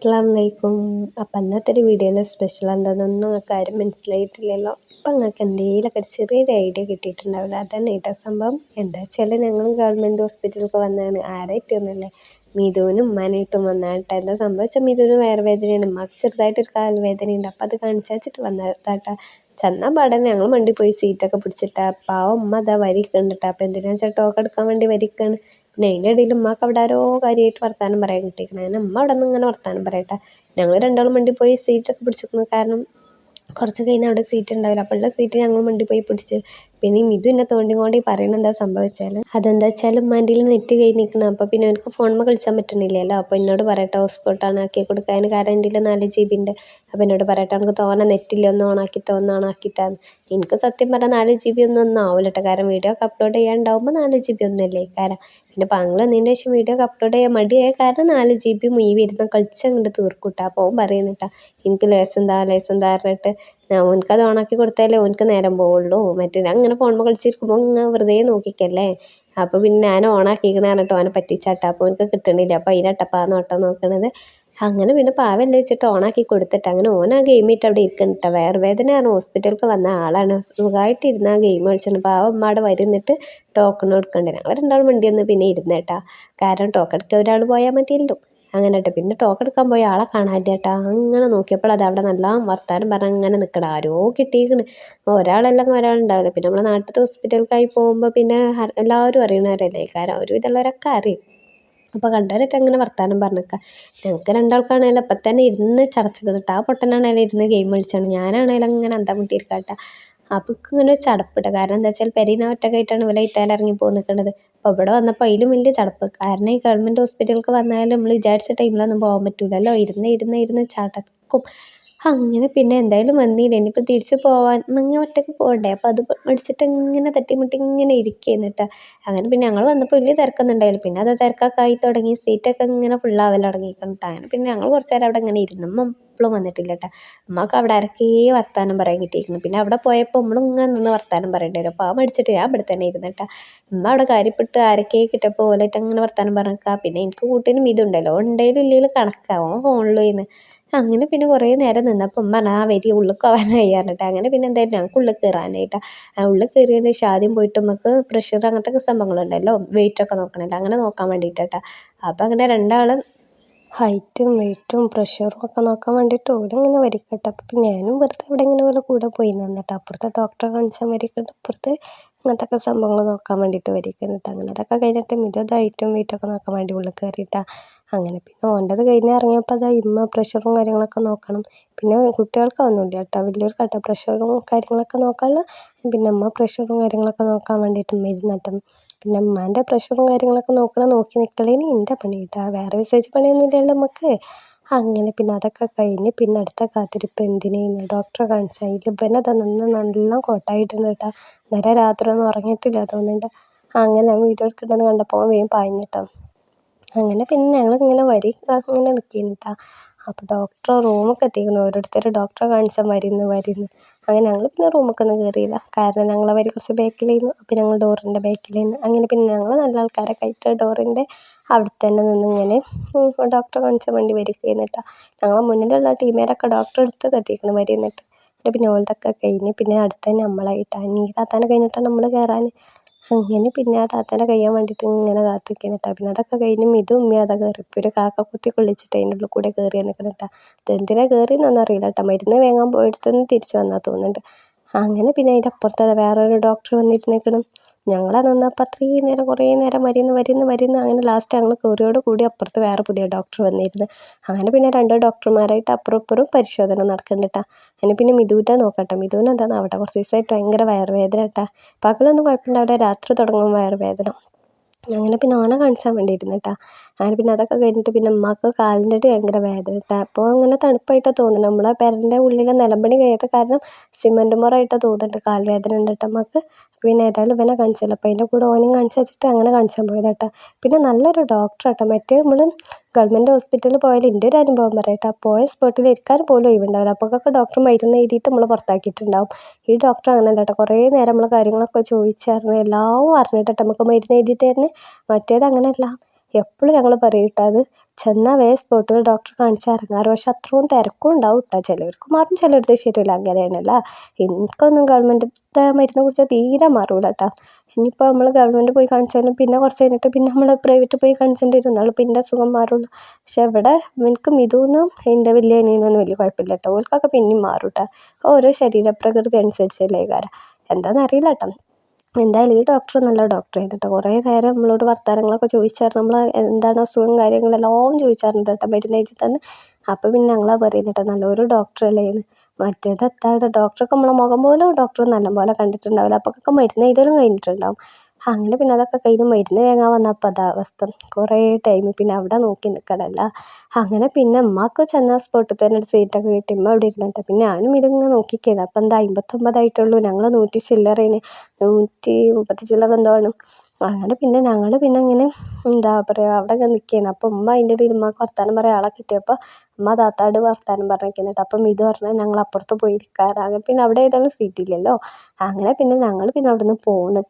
അസ്സലാമലൈക്കും. അപ്പം ഇന്നത്തെ ഒരു വീഡിയോയിലെ സ്പെഷ്യൽ എന്താണെന്നൊന്നും നിങ്ങൾക്ക് ആരും മനസ്സിലായിട്ടില്ലല്ലോ. അപ്പം നിങ്ങൾക്ക് എന്തെങ്കിലുമൊക്കെ ഒരു ചെറിയൊരു ഐഡിയ കിട്ടിയിട്ടുണ്ടാവില്ല. അതന്നെ കേട്ടോ സംഭവം. എന്താ വെച്ചാൽ ഞങ്ങൾ ഗവൺമെൻറ് ഹോസ്പിറ്റലിലൊക്കെ വന്നതാണ്. ആരായിട്ടൊന്നുമില്ല, മിഥുനും ഉമ്മാനായിട്ടും വന്നാട്ടോ. എന്താ സംഭവിച്ചാൽ മിഥുന് വയറുവേദനയാണ്, ഉമ്മാക്ക് ചെറുതായിട്ടൊരു കാലുവേദനയുണ്ട്. അപ്പം അത് കാണിച്ചാച്ചിട്ട് വന്നതാട്ടാ. ചെന്നാൽ പാടന്നെ ഞങ്ങൾ വണ്ടി പോയി സീറ്റൊക്കെ പിടിച്ചിട്ടാ. പാവം ഉമ്മ അതാ വരിക്കുന്നുണ്ട്. അപ്പം എന്തിനാണെന്ന് വെച്ചാൽ ടോക്കൺ എടുക്കാൻ വേണ്ടി വരിക്കാണ്. പിന്നെ അതിൻ്റെ ഇടയിൽ ഉമ്മാക്ക് അവിടെ ആരോ കാര്യമായിട്ട് വർത്താനം പറയാൻ കിട്ടിയിരിക്കണം. അങ്ങനെ ഉമ്മ അവിടെ നിന്ന് ഇങ്ങനെ വർത്താനം പറയട്ടെ. ഞങ്ങൾ രണ്ടാളും വണ്ടി പോയി സീറ്റൊക്കെ പിടിച്ചിരിക്കുന്നു. കാരണം കുറച്ച് കഴിഞ്ഞാൽ അവിടെ സീറ്റ് ഉണ്ടാവില്ല. അപ്പോൾ ഉള്ള സീറ്റ് ഞങ്ങൾ വണ്ടി പോയി പിടിച്ച്. പിന്നെ മിഥു എന്നെ തോണ്ടിക്കൊണ്ടി പറയുന്നത് എന്താ സംഭവിച്ചാൽ, അതെന്താ വെച്ചാൽ ഉമ്മാൻ്റെ നെറ്റ് കഴിഞ്ഞിരിക്കണം. അപ്പോൾ പിന്നെ എനിക്ക് ഫോണിൽ കളിച്ചാൻ പറ്റണില്ലല്ലോ. അപ്പോൾ എന്നോട് പറയട്ടെ ഹോസ്പോട്ടാണ് ആക്കി കൊടുക്കാൻ. കാരണം എൻ്റെ 4 GB ഉണ്ട്. അപ്പോൾ എന്നോട് പറയട്ടെ എനിക്ക് തോന്നെ നെറ്റില്ല, ഒന്ന് ഓണാക്കിത്താന്ന്. എനിക്ക് സത്യം പറഞ്ഞാൽ 4 GB ഒന്നും ആവില്ല കേട്ടോ. കാരണം വീഡിയോ ഒക്കെ അപ്ലോഡ് ചെയ്യാണ്ടാവുമ്പോൾ 4 GB ഒന്നുമല്ലേ കാരണം. പിന്നെ പങ്ങൾ എന്നതിൻ്റെ ശേഷം വീഡിയോ ഒക്കെ അപ്ലോഡ് ചെയ്യാൻ മടിയായ കാരണം 4 GB ഇരുന്ന് കളിച്ചങ്ങോട്ട് തീർക്കൂട്ടാ. അപ്പോൾ ഓൻ പറയുന്നിട്ടാ എനിക്ക് ലേസം താ പറഞ്ഞിട്ട് ഓനക്കത് ഓണാക്കി കൊടുത്താലേ ഓനക്ക് നേരം പോവുള്ളൂ. മറ്റേ ഞാൻ ഇങ്ങനെ ഫോണിൽ കളിച്ചിരിക്കുമ്പോൾ ഇങ്ങനെ വെറുതെ നോക്കിക്കല്ലേ. അപ്പോൾ പിന്നെ ഞാൻ ഓണാക്കിക്കണ പറഞ്ഞിട്ട് ഓനെ പറ്റിച്ചാട്ടാ. അപ്പോൾ ഓനക്ക് കിട്ടണില്ല. അപ്പോൾ അതിനട്ടപ്പാന്ന് ഓട്ടം നോക്കണത്. അങ്ങനെ പിന്നെ പാവല്ലേ വെച്ചിട്ട് ഓണാക്കി കൊടുത്തിട്ട് അങ്ങനെ ഓൻ ആ ഗെയിമായിട്ട് അവിടെ ഇരിക്കണിട്ടാ. വയറുവേദനയാണ്, ഹോസ്പിറ്റലിലേക്ക് വന്ന ആളാണ്, സുഖമായിട്ടിരുന്ന് ആ ഗെയിം കളിച്ചിട്ട്. പാവം ഉമ്മ വരുന്നിട്ട് ടോക്കൺ കൊടുക്കണ്ടേ. ഞങ്ങൾ രണ്ടാളും വണ്ടി വന്ന് പിന്നെ ഇരുന്നേട്ടാ. കാരണം ടോക്കൺ എടുക്കാൻ ഒരാൾ പോയാൽ മതിയല്ലോ. അങ്ങനെ കേട്ടോ. പിന്നെ ടോക്കൺ എടുക്കാൻ പോയ ആളെ കാണാനില്ല കേട്ടാ. അങ്ങനെ നോക്കിയപ്പോൾ അത് അവിടെ നല്ല വർത്താനം പറഞ്ഞ് അങ്ങനെ നിൽക്കണം. ആരോ കിട്ടിയിരിക്കണ്. ഒരാളല്ലെങ്കിൽ ഒരാളുണ്ടാവില്ല. പിന്നെ നമ്മുടെ നാട്ടിലത്തെ ഹോസ്പിറ്റലിലേക്കായി പോകുമ്പോൾ പിന്നെ എല്ലാവരും അറിയണവരല്ലേ. കാരണം ഒരുവിധമുള്ളവരൊക്കെ അറിയും. അപ്പോൾ കണ്ടവരൊക്കെ അങ്ങനെ വർത്താനം പറഞ്ഞേക്കാം. ഞങ്ങൾക്ക് രണ്ടാൾക്കാണേലും അപ്പം തന്നെ ഇരുന്ന് ചടച്ചിക്കണം കേട്ടോ. ആ പൊട്ടനാണേലും ഇരുന്ന് ഗെയിം കളിച്ചാണ്, ഞാനാണേലും അങ്ങനെ അന്തം വിട്ടിരിക്കാട്ടോ. അപ്പോൾ ഇങ്ങനെ ഒരു ചടപ്പിട്ട. കാരണം എന്താ വെച്ചാൽ പെരീന ഒറ്റക്കായിട്ടാണ് ഇവലെ ഇത്താൻ ഇറങ്ങി പോയി നിൽക്കുന്നത്. അപ്പോൾ ഇവിടെ വന്നപ്പോൾ അതിലും വലിയ ചടപ്പ്. കാരണം ഈ ഗവൺമെൻറ് ഹോസ്പിറ്റലിലേക്ക് വന്നാലും നമ്മൾ വിചാരിച്ച ടൈമിലൊന്നും പോകാൻ പറ്റില്ലല്ലോ. ഇരുന്ന് ചടക്കും. അങ്ങനെ പിന്നെ എന്തായാലും വന്നില്ല. ഇനിയിപ്പോൾ തിരിച്ച് പോകാൻ നിങ്ങൾ ഒറ്റയ്ക്ക് പോകണ്ടേ. അപ്പോൾ അത് മടിച്ചിട്ട് ഇങ്ങനെ തട്ടിമുട്ടി ഇങ്ങനെ ഇരിക്കുകയെന്ന് കേട്ടോ. അങ്ങനെ പിന്നെ ഞങ്ങൾ വന്നപ്പോൾ വലിയ തിരക്കൊന്നും ഉണ്ടായില്ല. പിന്നെ അത് തിരക്കൊക്കെ ആയി തുടങ്ങി, സീറ്റൊക്കെ ഇങ്ങനെ ഫുള്ളാവൽ തുടങ്ങിയിരിക്കണം കേട്ടോ. അങ്ങനെ പിന്നെ ഞങ്ങൾ കുറച്ച് നേരം അവിടെ ഇങ്ങനെ ഇരുന്നു. ഉമ്മ ഇപ്പോഴും വന്നിട്ടില്ല കേട്ടോ. ഉമ്മക്ക് അവിടെ ആരൊക്കെ വർത്താനം പറയാൻ കിട്ടിയിരിക്കുന്നു. പിന്നെ അവിടെ പോയപ്പോൾ നമ്മളും ഇങ്ങനെ നിന്ന് വർത്താനം പറയേണ്ടി വരും. അപ്പോൾ ആ മടിച്ചിട്ട് ഞാൻ ഇവിടെ തന്നെ ഇരുന്നു കേട്ടോ. ഉമ്മ അവിടെ കാര്യപ്പെട്ട് ആരൊക്കെ കിട്ടപ്പോൾ ഓലായിട്ട് അങ്ങനെ വർത്താനം പറഞ്ഞേക്കാം. പിന്നെ എനിക്ക് കൂട്ടിനും ഇതുണ്ടല്ലോ, ഉണ്ടെങ്കിലും ഇല്ലെങ്കിലും കണക്കാവും ഫോണിൽ. അങ്ങനെ പിന്നെ കുറേ നേരം നിന്നപ്പോൾ ഉമ്മ പറഞ്ഞാൽ ആ വരി ഉള്ളിൽ പോകാനായി പറഞ്ഞിട്ട്. അങ്ങനെ പിന്നെ എന്തായാലും ഞങ്ങൾക്ക് ഉള്ളിൽ കയറാനായിട്ടാണ്. ഉള്ളിൽ കയറിയതിന് ശേഷം ആദ്യം പോയിട്ട് നമുക്ക് പ്രഷർ അങ്ങനത്തെ സംഭവങ്ങളുണ്ടല്ലോ, വെയിറ്റൊക്കെ നോക്കണമല്ലോ, അങ്ങനെ നോക്കാൻ വേണ്ടിയിട്ടാ. അപ്പോൾ അങ്ങനെ രണ്ടാളും ഹൈറ്റും വെയിറ്റും പ്രഷറും ഒക്കെ നോക്കാൻ വേണ്ടിയിട്ട് ഓരിങ്ങനെ വരിക്കട്ടെ. അപ്പോൾ പിന്നെ ഞാനും വെറുതെ ഇവിടെ ഇങ്ങനെ പോലെ കൂടെ പോയി നിന്നിട്ട് അപ്പുറത്തെ ഡോക്ടറെ കാണിച്ചാൽ വരിക്കട്ടെ, അപ്പുറത്ത് ഇങ്ങനത്തെ സംഭവങ്ങൾ നോക്കാൻ വേണ്ടിയിട്ട് വരിക്കുന്നുണ്ട്. അങ്ങനെ അതൊക്കെ കഴിഞ്ഞിട്ട് മിതത് ഹൈറ്റും വെയിറ്റൊക്കെ നോക്കാൻ വേണ്ടി ഉള്ളിൽ കയറിയിട്ടാണ്. അങ്ങനെ പിന്നെ ഓൻ്റെത് കഴിഞ്ഞ് ഇറങ്ങിയപ്പോൾ അതാ ഇമ്മ പ്രഷറും കാര്യങ്ങളൊക്കെ നോക്കണം. പിന്നെ കുട്ടികൾക്കൊന്നുമില്ല കേട്ടോ, വലിയവർക്കാട്ടോ പ്രഷറും കാര്യങ്ങളൊക്കെ നോക്കാനുള്ള. പിന്നെ അമ്മ പ്രഷറും കാര്യങ്ങളൊക്കെ നോക്കാൻ വേണ്ടിയിട്ട് ഇരുന്നിട്ടും പിന്നെ ഉമ്മാൻ്റെ പ്രഷറും കാര്യങ്ങളൊക്കെ നോക്കി നിൽക്കലേന് എൻ്റെ പണി കേട്ടോ. വേറെ വിശേഷിച്ച് പണിയൊന്നും ഇല്ലല്ലോ നമുക്ക്. അങ്ങനെ പിന്നെ അതൊക്കെ കഴിഞ്ഞ് പിന്നെ അടുത്ത കാത്തിരിപ്പ് എന്തിനേന്ന് ഡോക്ടറെ കാണിച്ചാൽ. ഇവനെ നിന്ന് നല്ല കോട്ടായിട്ടുണ്ട് കേട്ടോ. ഇന്നലെ രാത്രി ഒന്നും ഉറങ്ങിയിട്ടില്ല തോന്നുന്നുണ്ട്. അങ്ങനെ വീഡിയോ എടുക്കണമെന്ന് കണ്ടപ്പോൾ വേഗം പാഞ്ഞിട്ടോ. അങ്ങനെ പിന്നെ ഞങ്ങളിങ്ങനെ അങ്ങനെ നിൽക്കുന്നു കേട്ടോ. അപ്പോൾ ഡോക്ടർ റൂമൊക്കെ എത്തിക്കണം. ഓരോരുത്തർ ഡോക്ടറെ കാണിച്ചാൽ വരുന്നു. അങ്ങനെ ഞങ്ങൾ പിന്നെ റൂമൊക്കൊന്നും കയറിയില്ല. കാരണം ഞങ്ങളെ വരി കുറച്ച് ബാക്കിലായിരുന്നു. അപ്പോൾ ഞങ്ങൾ ഡോറിൻ്റെ ബാക്കിലായിരുന്നു. അങ്ങനെ പിന്നെ ഞങ്ങൾ നല്ല ആൾക്കാരൊക്കെ ആയിട്ട് ഡോറിൻ്റെ അവിടെ തന്നെ നിന്നിങ്ങനെ ഡോക്ടറെ കാണിച്ചാൽ വേണ്ടി വരികയായിരുന്നു കേട്ടോ. ഞങ്ങളെ മുന്നിലുള്ള ടീമേരൊക്കെ ഡോക്ടറെ അടുത്ത് എത്തിക്കണം വരുന്നിട്ട്. പിന്നെ ഓലതൊക്കെ കഴിഞ്ഞ് പിന്നെ അടുത്ത് തന്നെ നമ്മളായിട്ടാണ്. ഈ താത്താനെ കഴിഞ്ഞിട്ടാണ് നമ്മൾ കയറാൻ. അങ്ങനെ പിന്നെ ആ താത്താനെ കഴിയാൻ വേണ്ടിയിട്ട് ഇങ്ങനെ കാത്തിരിക്കുന്നു കേട്ടോ. പിന്നെ അതൊക്കെ കഴിഞ്ഞ് ഇതും ഉമ്മയും അതൊക്കെ കയറിയപ്പോൾ ഒരു കാക്ക കുത്തി കൊള്ളിച്ചിട്ട് അതിൻ്റെ ഉള്ളിൽ കൂടെ കയറി നിൽക്കണം കേട്ടോ. ഇതെന്തിനാണ് കയറിയെന്നൊന്നും അറിയില്ല കേട്ടോ. മരുന്ന് വേഗം പോയെടുത്തുനിന്ന് തിരിച്ച് വന്നാൽ തോന്നുന്നുണ്ട്. അങ്ങനെ പിന്നെ അതിൻ്റെ അപ്പുറത്ത് വേറൊരു ഡോക്ടർ വന്നിരുന്നേക്കണം. ഞങ്ങളെ നിന്നപ്പോൾ അത്രയും നേരം കുറേ നേരം വരുന്നു. അങ്ങനെ ലാസ്റ്റ് ഞങ്ങൾ കയറിയോട് കൂടി അപ്പുറത്ത് വേറെ പുതിയ ഡോക്ടർ വന്നിരുന്നു. അങ്ങനെ പിന്നെ 2 ഡോക്ടർമാരായിട്ട് അപ്പുറം ഇപ്പുറം പരിശോധന നടക്കുന്നുണ്ട് കേട്ടോ. അങ്ങനെ പിന്നെ മിഥുവിനെ നോക്കട്ടെ. മിഥുവിന് എന്താണെന്ന് അവിടെ കുറച്ച് ദിവസമായിട്ട് ഭയങ്കര വയറുവേദന കേട്ടോ. പകലൊന്നും കുഴപ്പമുണ്ടാവില്ല, രാത്രി തുടങ്ങും വയറുവേദന. അങ്ങനെ പിന്നെ ഓനെ കാണിച്ചാൻ വേണ്ടിയിരുന്നു കേട്ടോ. അങ്ങനെ പിന്നെ അതൊക്കെ കഴിഞ്ഞിട്ട് പിന്നെ ഉമ്മാക്ക് കാലിൻ്റെ അടി ഭയങ്കര വേദന കേട്ടോ. അപ്പോൾ അങ്ങനെ തണുപ്പായിട്ടാണ് തോന്നുന്നത്. നമ്മളെ പെരൻ്റെ ഉള്ളിലെ നിലമ്പണി കഴിയാത്ത കാരണം സിമൻറ്റ് മുറായിട്ടാണ് തോന്നുന്നുണ്ട് കാൽ വേദന ഉണ്ട് കേട്ടോ അമ്മക്ക്. പിന്നെ ഏതായാലും ഇവനെ കാണിച്ചല്ലോ. അപ്പോൾ അതിൻ്റെ കൂടെ ഓനെയും കാണിച്ച് വെച്ചിട്ട് അങ്ങനെ കാണിച്ചാൻ പോയത് കേട്ടോ. പിന്നെ നല്ലൊരു ഡോക്ടർ കേട്ടോ. മറ്റേ നമ്മൾ ഗവൺമെൻറ് ഹോസ്പിറ്റലിൽ പോയാൽ എൻ്റെ ഒരു അനുഭവം പറയാം കേട്ടോ. പോയ സ്പോട്ടിൽ ഇരിക്കാൻ പോലും ഒഴിവുണ്ടാവില്ല. അപ്പോഴൊക്കെ ഡോക്ടർ മരുന്ന് എഴുതിയിട്ട് നമ്മൾ പുറത്താക്കിയിട്ടുണ്ടാവും. ഈ ഡോക്ടർ അങ്ങനെ കേട്ടോ. കുറേ നേരം നമ്മൾ കാര്യങ്ങളൊക്കെ ചോദിച്ചറിഞ്ഞ് എല്ലാം അറിഞ്ഞിട്ട് നമുക്ക് മരുന്ന് എഴുതി തരുന്നത്. മറ്റേത് അങ്ങനെയല്ല, എപ്പോഴും ഞങ്ങൾ പറയും കേട്ടോ അത് ചെന്നാൽ സ്പോട്ടുകൾ ഡോക്ടറെ കാണിച്ചാൽ ഇറങ്ങാറ്. പക്ഷെ അത്രയും തിരക്കും ഉണ്ടാവും കേട്ടോ. ചിലവർക്ക് മാറും, ചിലർക്ക് ശരിയല്ല, അങ്ങനെയാണല്ല. എനിക്കൊന്നും ഗവൺമെൻറ്റത്തെ മരുന്ന് കുടിച്ചാൽ തീരെ മാറൂല കേട്ടോ. ഇനിയിപ്പോൾ നമ്മൾ ഗവൺമെൻറ് പോയി കാണിച്ചാലും പിന്നെ കുറച്ച് കഴിഞ്ഞിട്ട് പിന്നെ നമ്മൾ പ്രൈവറ്റ് പോയി കാണിച്ചേണ്ടി വരും, എന്നാലും പിന്നെ അസുഖം മാറുള്ളൂ. പക്ഷെ ഇവിടെ എനിക്ക് മിഥുനും എൻ്റെ വലിയ അനിയനൊന്നും വലിയ കുഴപ്പമില്ല കേട്ടോ. ഓൾക്കൊക്കെ പിന്നെയും മാറും കേട്ടോ. ഓരോ ശരീരപ്രകൃതി അനുസരിച്ചല്ലേ കാരം, എന്താണെന്നറിയില്ല കേട്ടോ. എന്തായാലും ഈ ഡോക്ടർ നല്ല ഡോക്ടറായിരുന്നു കേട്ടോ. കുറേ നേരം നമ്മളോട് വർത്തമാനങ്ങളൊക്കെ ചോദിച്ചായിരുന്നു, നമ്മൾ എന്താണ് അസുഖം കാര്യങ്ങളെല്ലാം ചോദിച്ചാറുണ്ട് കേട്ടോ മരുന്ന് എഴുതി തന്ന്. അപ്പോൾ പിന്നെ ഞങ്ങളാ പറയുന്നത് കേട്ടോ, നല്ലൊരു ഡോക്ടറല്ലേന്ന്. മറ്റേത് എത്താണ്ട് ഡോക്ടറൊക്കെ നമ്മളെ മുഖം പോലും ഡോക്ടർ നല്ലപോലെ കണ്ടിട്ടുണ്ടാവില്ല, അപ്പോഴൊക്കെ മരുന്ന് എഴുതലും കഴിഞ്ഞിട്ടുണ്ടാവും. അങ്ങനെ പിന്നെ അതൊക്കെ കഴിഞ്ഞ് മരുന്ന് വാങ്ങാൻ വന്നപ്പോൾ അതാ അവസ്ഥ, കുറേ ടൈം പിന്നെ അവിടെ നോക്കി നിൽക്കണമല്ല. അങ്ങനെ പിന്നെ ഉമ്മാക്ക് ചെന്ന സ്പോട്ടിൽ തന്നെ ഒരു സീറ്റൊക്കെ കിട്ടി, ഉമ്മ അവിടെ ഇരുന്നിട്ട് പിന്നെ ഞാനും ഇതിങ്ങനെ നോക്കിക്കുന്നത്. അപ്പം എന്താ 59 ആയിട്ടുള്ളൂ, ഞങ്ങൾ 100 ചില്ലറേന്, 130 ചില്ലറ എന്തോ ആണ്. അങ്ങനെ പിന്നെ ഞങ്ങൾ പിന്നെ ഇങ്ങനെ എന്താ പറയുക അവിടെ ഇങ്ങനെ നിൽക്കുകയാണ്. അപ്പോൾ ഉമ്മ അതിൻ്റെ ഇടയിൽ ഉമ്മക്ക് വർത്താനം പറയാൻ ആളെ കിട്ടിയപ്പോൾ ഉമ്മ താത്താട് വർത്താനം പറഞ്ഞിരിക്കുന്നുണ്ട്. അപ്പം ഇത് പറഞ്ഞാൽ ഞങ്ങൾ അപ്പുറത്ത് പോയി ഇരിക്കാറ്. അങ്ങനെ പിന്നെ അവിടെ ഏതായാലും സീറ്റില്ലല്ലോ. അങ്ങനെ പിന്നെ ഞങ്ങൾ പിന്നെ അവിടെ നിന്ന് പോകുന്നു.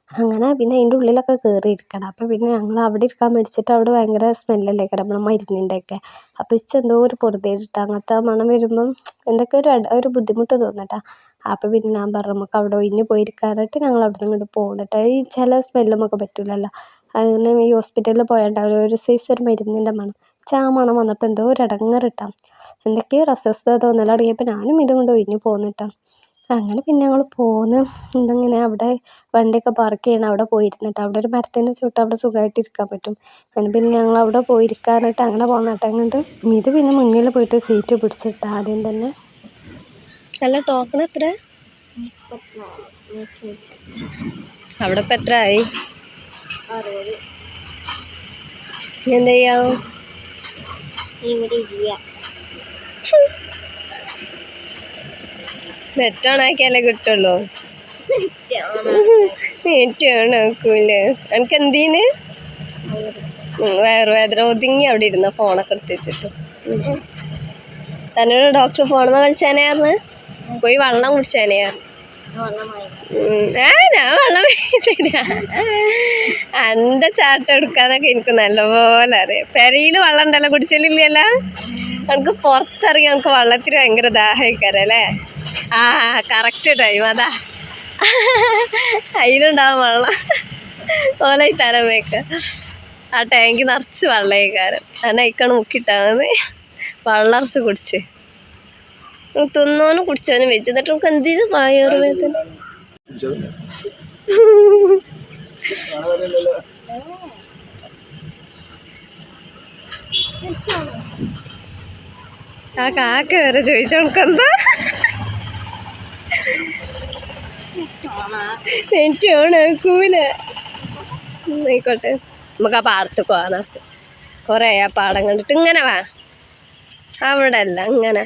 അങ്ങനെ പിന്നെ അതിൻ്റെ ഉള്ളിലൊക്കെ കയറി ഇരിക്കണം. അപ്പോൾ പിന്നെ ഞങ്ങൾ അവിടെ ഇരിക്കാൻ മേടിച്ചിട്ട് അവിടെ ഭയങ്കര സ്മെല്ലല്ലേ നമ്മൾ മരുന്നിൻ്റെയൊക്കെ. അപ്പോൾ എന്തോ ഒരു പൊറുതേടിട്ട് അങ്ങനത്തെ മണം വരുമ്പം എന്തൊക്കെ ഒരു ബുദ്ധിമുട്ട് തോന്നട്ടാ. അപ്പോൾ പിന്നെ ഞാൻ പറഞ്ഞു നമുക്ക് അവിടെ ഒഴിഞ്ഞ് പോയിരിക്കാനായിട്ട് ഞങ്ങൾ അവിടെ നിന്ന് ഇങ്ങോട്ട് പോകുന്നിട്ട്. ഈ ചില സ്മെല്ല് നമുക്ക് പറ്റില്ലല്ലോ. അങ്ങനെ ഈ ഹോസ്പിറ്റലിൽ പോയാണ്ടാവില്ല ഒരു സൈസ് ഒരു മരുന്നിൻ്റെ മണം. ആ മണം വന്നപ്പോൾ എന്തോ ഒരു ഇടങ്ങേറിട്ടാ, എന്തൊക്കെയോ ഒരു അസ്വസ്ഥത തോന്നൽ തുടങ്ങിയപ്പോൾ ഞാനും ഇതും കൊണ്ട് ഒഴിഞ്ഞ് പോകുന്നിട്ടാ. അങ്ങനെ പിന്നെ ഞങ്ങൾ പോന്ന് എന്തെങ്ങനെ അവിടെ വണ്ടിയൊക്കെ പാർക്ക് ചെയ്യണം, അവിടെ പോയിരുന്നിട്ട് അവിടെ ഒരു മരത്തിൻ്റെ ചുട്ട് അവിടെ സുഖമായിട്ട് ഇരിക്കാൻ പറ്റും. അങ്ങനെ പിന്നെ ഞങ്ങൾ അവിടെ പോയിരിക്കാനായിട്ട് അങ്ങനെ പോകുന്നിട്ട് അങ്ങോട്ട് ഇത് പിന്നെ മുന്നിൽ പോയിട്ട് സീറ്റ് പിടിച്ചിട്ട് ആദ്യം തന്നെ. അല്ല ടോക്കൺ എത്ര അവിടെ ഇപ്പം എത്ര ആയി? 60. എന്താ ചെയ്യാം ഇവിടെ ഇല്ല, നെറ്റ് ഓൺ ആക്കിയാലേ കിട്ടുള്ളൂ. നെറ്റ് ഓൺ ആക്കൂലേ എനിക്ക് എന്തീന് വയറുവേദന ഒതുങ്ങി അവിടെ ഇരുന്ന ഫോണൊക്കെ എടുത്ത് വെച്ചിട്ട്. തന്നോട് ഡോക്ടർ ഫോൺ കളിച്ചാനായിരുന്നു, പോയി വെള്ളം കുടിച്ചാനായിരുന്നു. ഞാൻ വെള്ളം എൻ്റെ ചാട്ടം എടുക്കാന്നൊക്കെ എനിക്ക് നല്ലപോലെ അറിയാം. പെരയിൽ വെള്ളം ഉണ്ടല്ലോ, കുടിച്ചില്ലല്ലോ. എനിക്ക് പുറത്തിറങ്ങി നമുക്ക് വെള്ളത്തിന് ഭയങ്കര ദാഹിക്കാരല്ലേ. ആ കറക്റ്റ് ടൈം അതാ, അതിലുണ്ടാവും വെള്ളം. ഓലായിട്ടാരം വേക്ക ആ ടാങ്ക് നിറച്ച് വെള്ളക്കാരം, അങ്ങനെ അയക്കാണ് മുക്കിയിട്ടാന്ന് വെള്ളം അരച്ച് കുടിച്ച്. തിന്നോനും കുടിച്ചോനും വെച്ച് എന്നിട്ട് നമുക്ക് എന്ത് ചെയ്ത് വയറുവേദന. ആ കാക്ക വരെ ചോദിച്ചു നമുക്കെന്താ നെറ്റ് ഓൺ ആക്കൂല. ആയിക്കോട്ടെ നമുക്ക് ആ പാടത്ത് പോവാൻ നോക്കാം. കുറേ ആ പാടം കണ്ടിട്ട് ഇങ്ങനെ വാ, അവിടെ അല്ല ഇങ്ങനെ.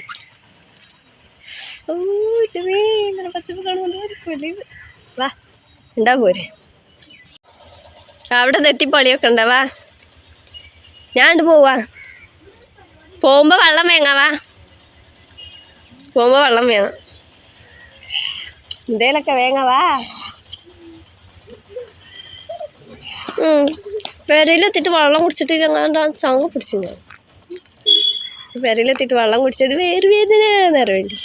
ഇങ്ങനെ പച്ചപ്പ് കാണുമ്പോൾ വാ ഉണ്ടാ പോരെ. അവിടെ നെത്തിപ്പൊളിയൊക്കെ ഉണ്ടാവാ, ഞാൻ പോവാ. പോകുമ്പോൾ വെള്ളം വേങ്ങാവാ, പോകുമ്പോൾ വെള്ളം വേണം, എന്തേലൊക്കെ വേങ്ങാവാ. പെരയിലെത്തിയിട്ട് വെള്ളം കുടിച്ചിട്ട് ഞങ്ങളുടെ ചങ്ങ പിടിച്ചു. ഞാൻ പെരയിലെത്തിയിട്ട് വെള്ളം കുടിച്ചത് വേദന നേരം വേണ്ടി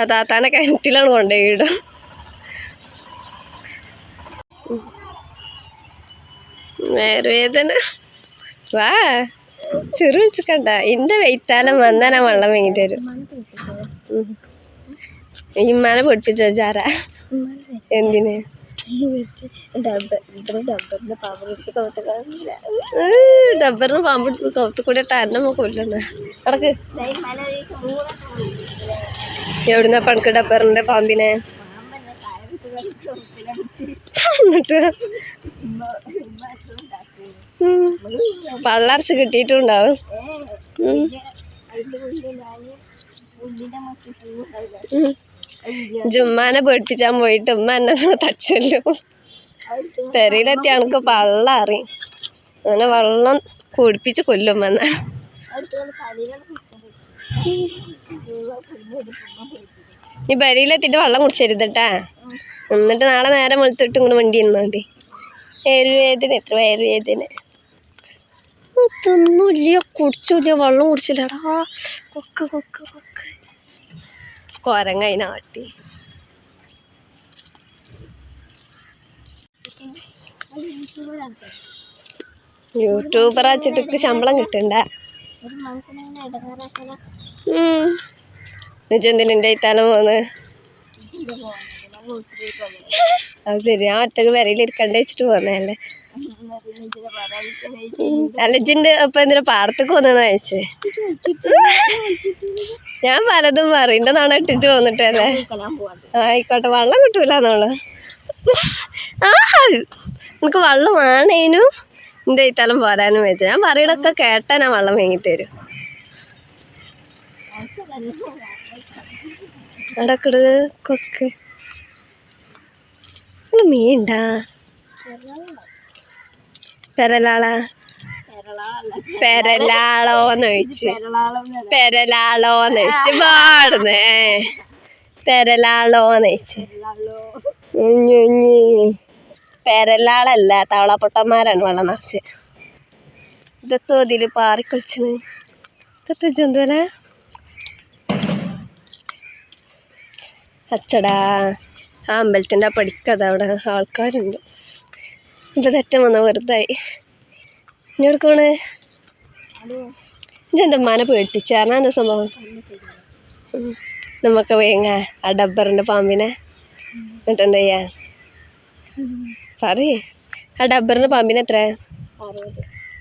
ആ താത്താനെ കിണറ്റിലാണ് കൊണ്ടുപോയി ഇടും. വേദന വാ ചെറു വിളിച്ചിക്കണ്ട, എൻ്റെ വെയ്ത്താലം വന്നാൽ ഞാൻ വെള്ളം വാങ്ങി തരും. ഇമ്മാനെ പൊടിപ്പിച്ച ചാരാ എന്തിന് ഡബ്ബറിന് പാമ്പ് പിടിച്ച് കൗത്ത് കൂടെ തന്നെ കൊല്ലുന്ന നടക്ക്. എവിടുന്ന പണക്ക് ഡബ്ബറിന്റെ പാമ്പിനെ? എന്നിട്ട് പള്ളറച്ച് കിട്ടിയിട്ടുണ്ടാവും. ജുമ്മാനെ പേടിപ്പിച്ചാൻ പോയിട്ട് ഉമ്മ എന്നെ തച്ചല്ലോ. പെരയിലെത്തി അനക്ക് പള്ള അറിയും, അങ്ങനെ വെള്ളം കുടിപ്പിച്ച് കൊല്ലും എന്നാ. നീ പെരയിലെത്തിയിട്ട് വെള്ളം കുടിച്ചരുതട്ടാ, എന്നിട്ട് നാളെ നേരം വെളുത്തിട്ട് ഇങ്ങനെ വണ്ടി നിന്നോണ്ടി. വയറുവേദന എത്ര വയറുവേദന തിന്നില്ല കുടിച്ചില്ല വെള്ളം കുടിച്ചില്ലടാ കൊക്ക് കൊക്ക് കൊക്ക് കൊരങ്ങതിനാട്ടി യൂട്യൂബർ വെച്ചിട്ട് ശമ്പളം കിട്ടണ്ട നിജെന്തിനെ ഇത്താലും പോന്ന് അത് ശരി ഞാൻ ഒറ്റക്ക് പെരയിലിരിക്കണ്ട വെച്ചിട്ട് പോന്നല്ലേ അലജിന്റെ അപ്പൊ എന്തിനാ പാടത്തേക്ക് പോന്നെന്ന് അയച്ചേ ഞാൻ പലതും പറയണ്ട നാണ ഇട്ടിച്ച് പോന്നിട്ടല്ലേ ആയിക്കോട്ടെ വെള്ളം കിട്ടൂലെന്നോള് എനിക്ക് വെള്ളം വേണേനും എൻ്റെ ഇത്താലും പോരാനും വെച്ച ഞാൻ പറയണൊക്കെ കേട്ടാ ഞാൻ വെള്ളം വാങ്ങിത്തരും അടക്കട് കൊക്ക് മീണ്ടാ പെരലാളാ പെരലാളോന്ന് ചോദിച്ചു പെരലാളോന്ന് ചോദിച്ചു പാടുന്നേ പെരലാളോന്ന് ചോദിച്ചു പെരലാളല്ല തവളപ്പൊട്ടന്മാരാണ് വെള്ളം നിറച്ച് ഇതൊക്കെ ഇതില് പാറിക്കളിച്ചത് ഇതൊക്കെ ജന്തുവല്ലേ അച്ചടാ ആ അമ്പലത്തിൻ്റെ ആ പഠിക്കത് അവിടെ ആൾക്കാരുണ്ട് ഇപ്പം തെറ്റം വന്ന വെറുതായി ഇഞ്ഞെടുക്കോണ് ഇതെന്തമ്മാനെ പേടിപ്പിച്ചാർന്നാ എന്താ സംഭവം നമുക്ക് വേങ്ങ ആ ഡബ്ബറിൻ്റെ പാമ്പിനെ എന്നിട്ട് എന്താ ചെയ്യാ പറയേ ആ ഡബ്ബറിൻ്റെ പാമ്പിന് എത്ര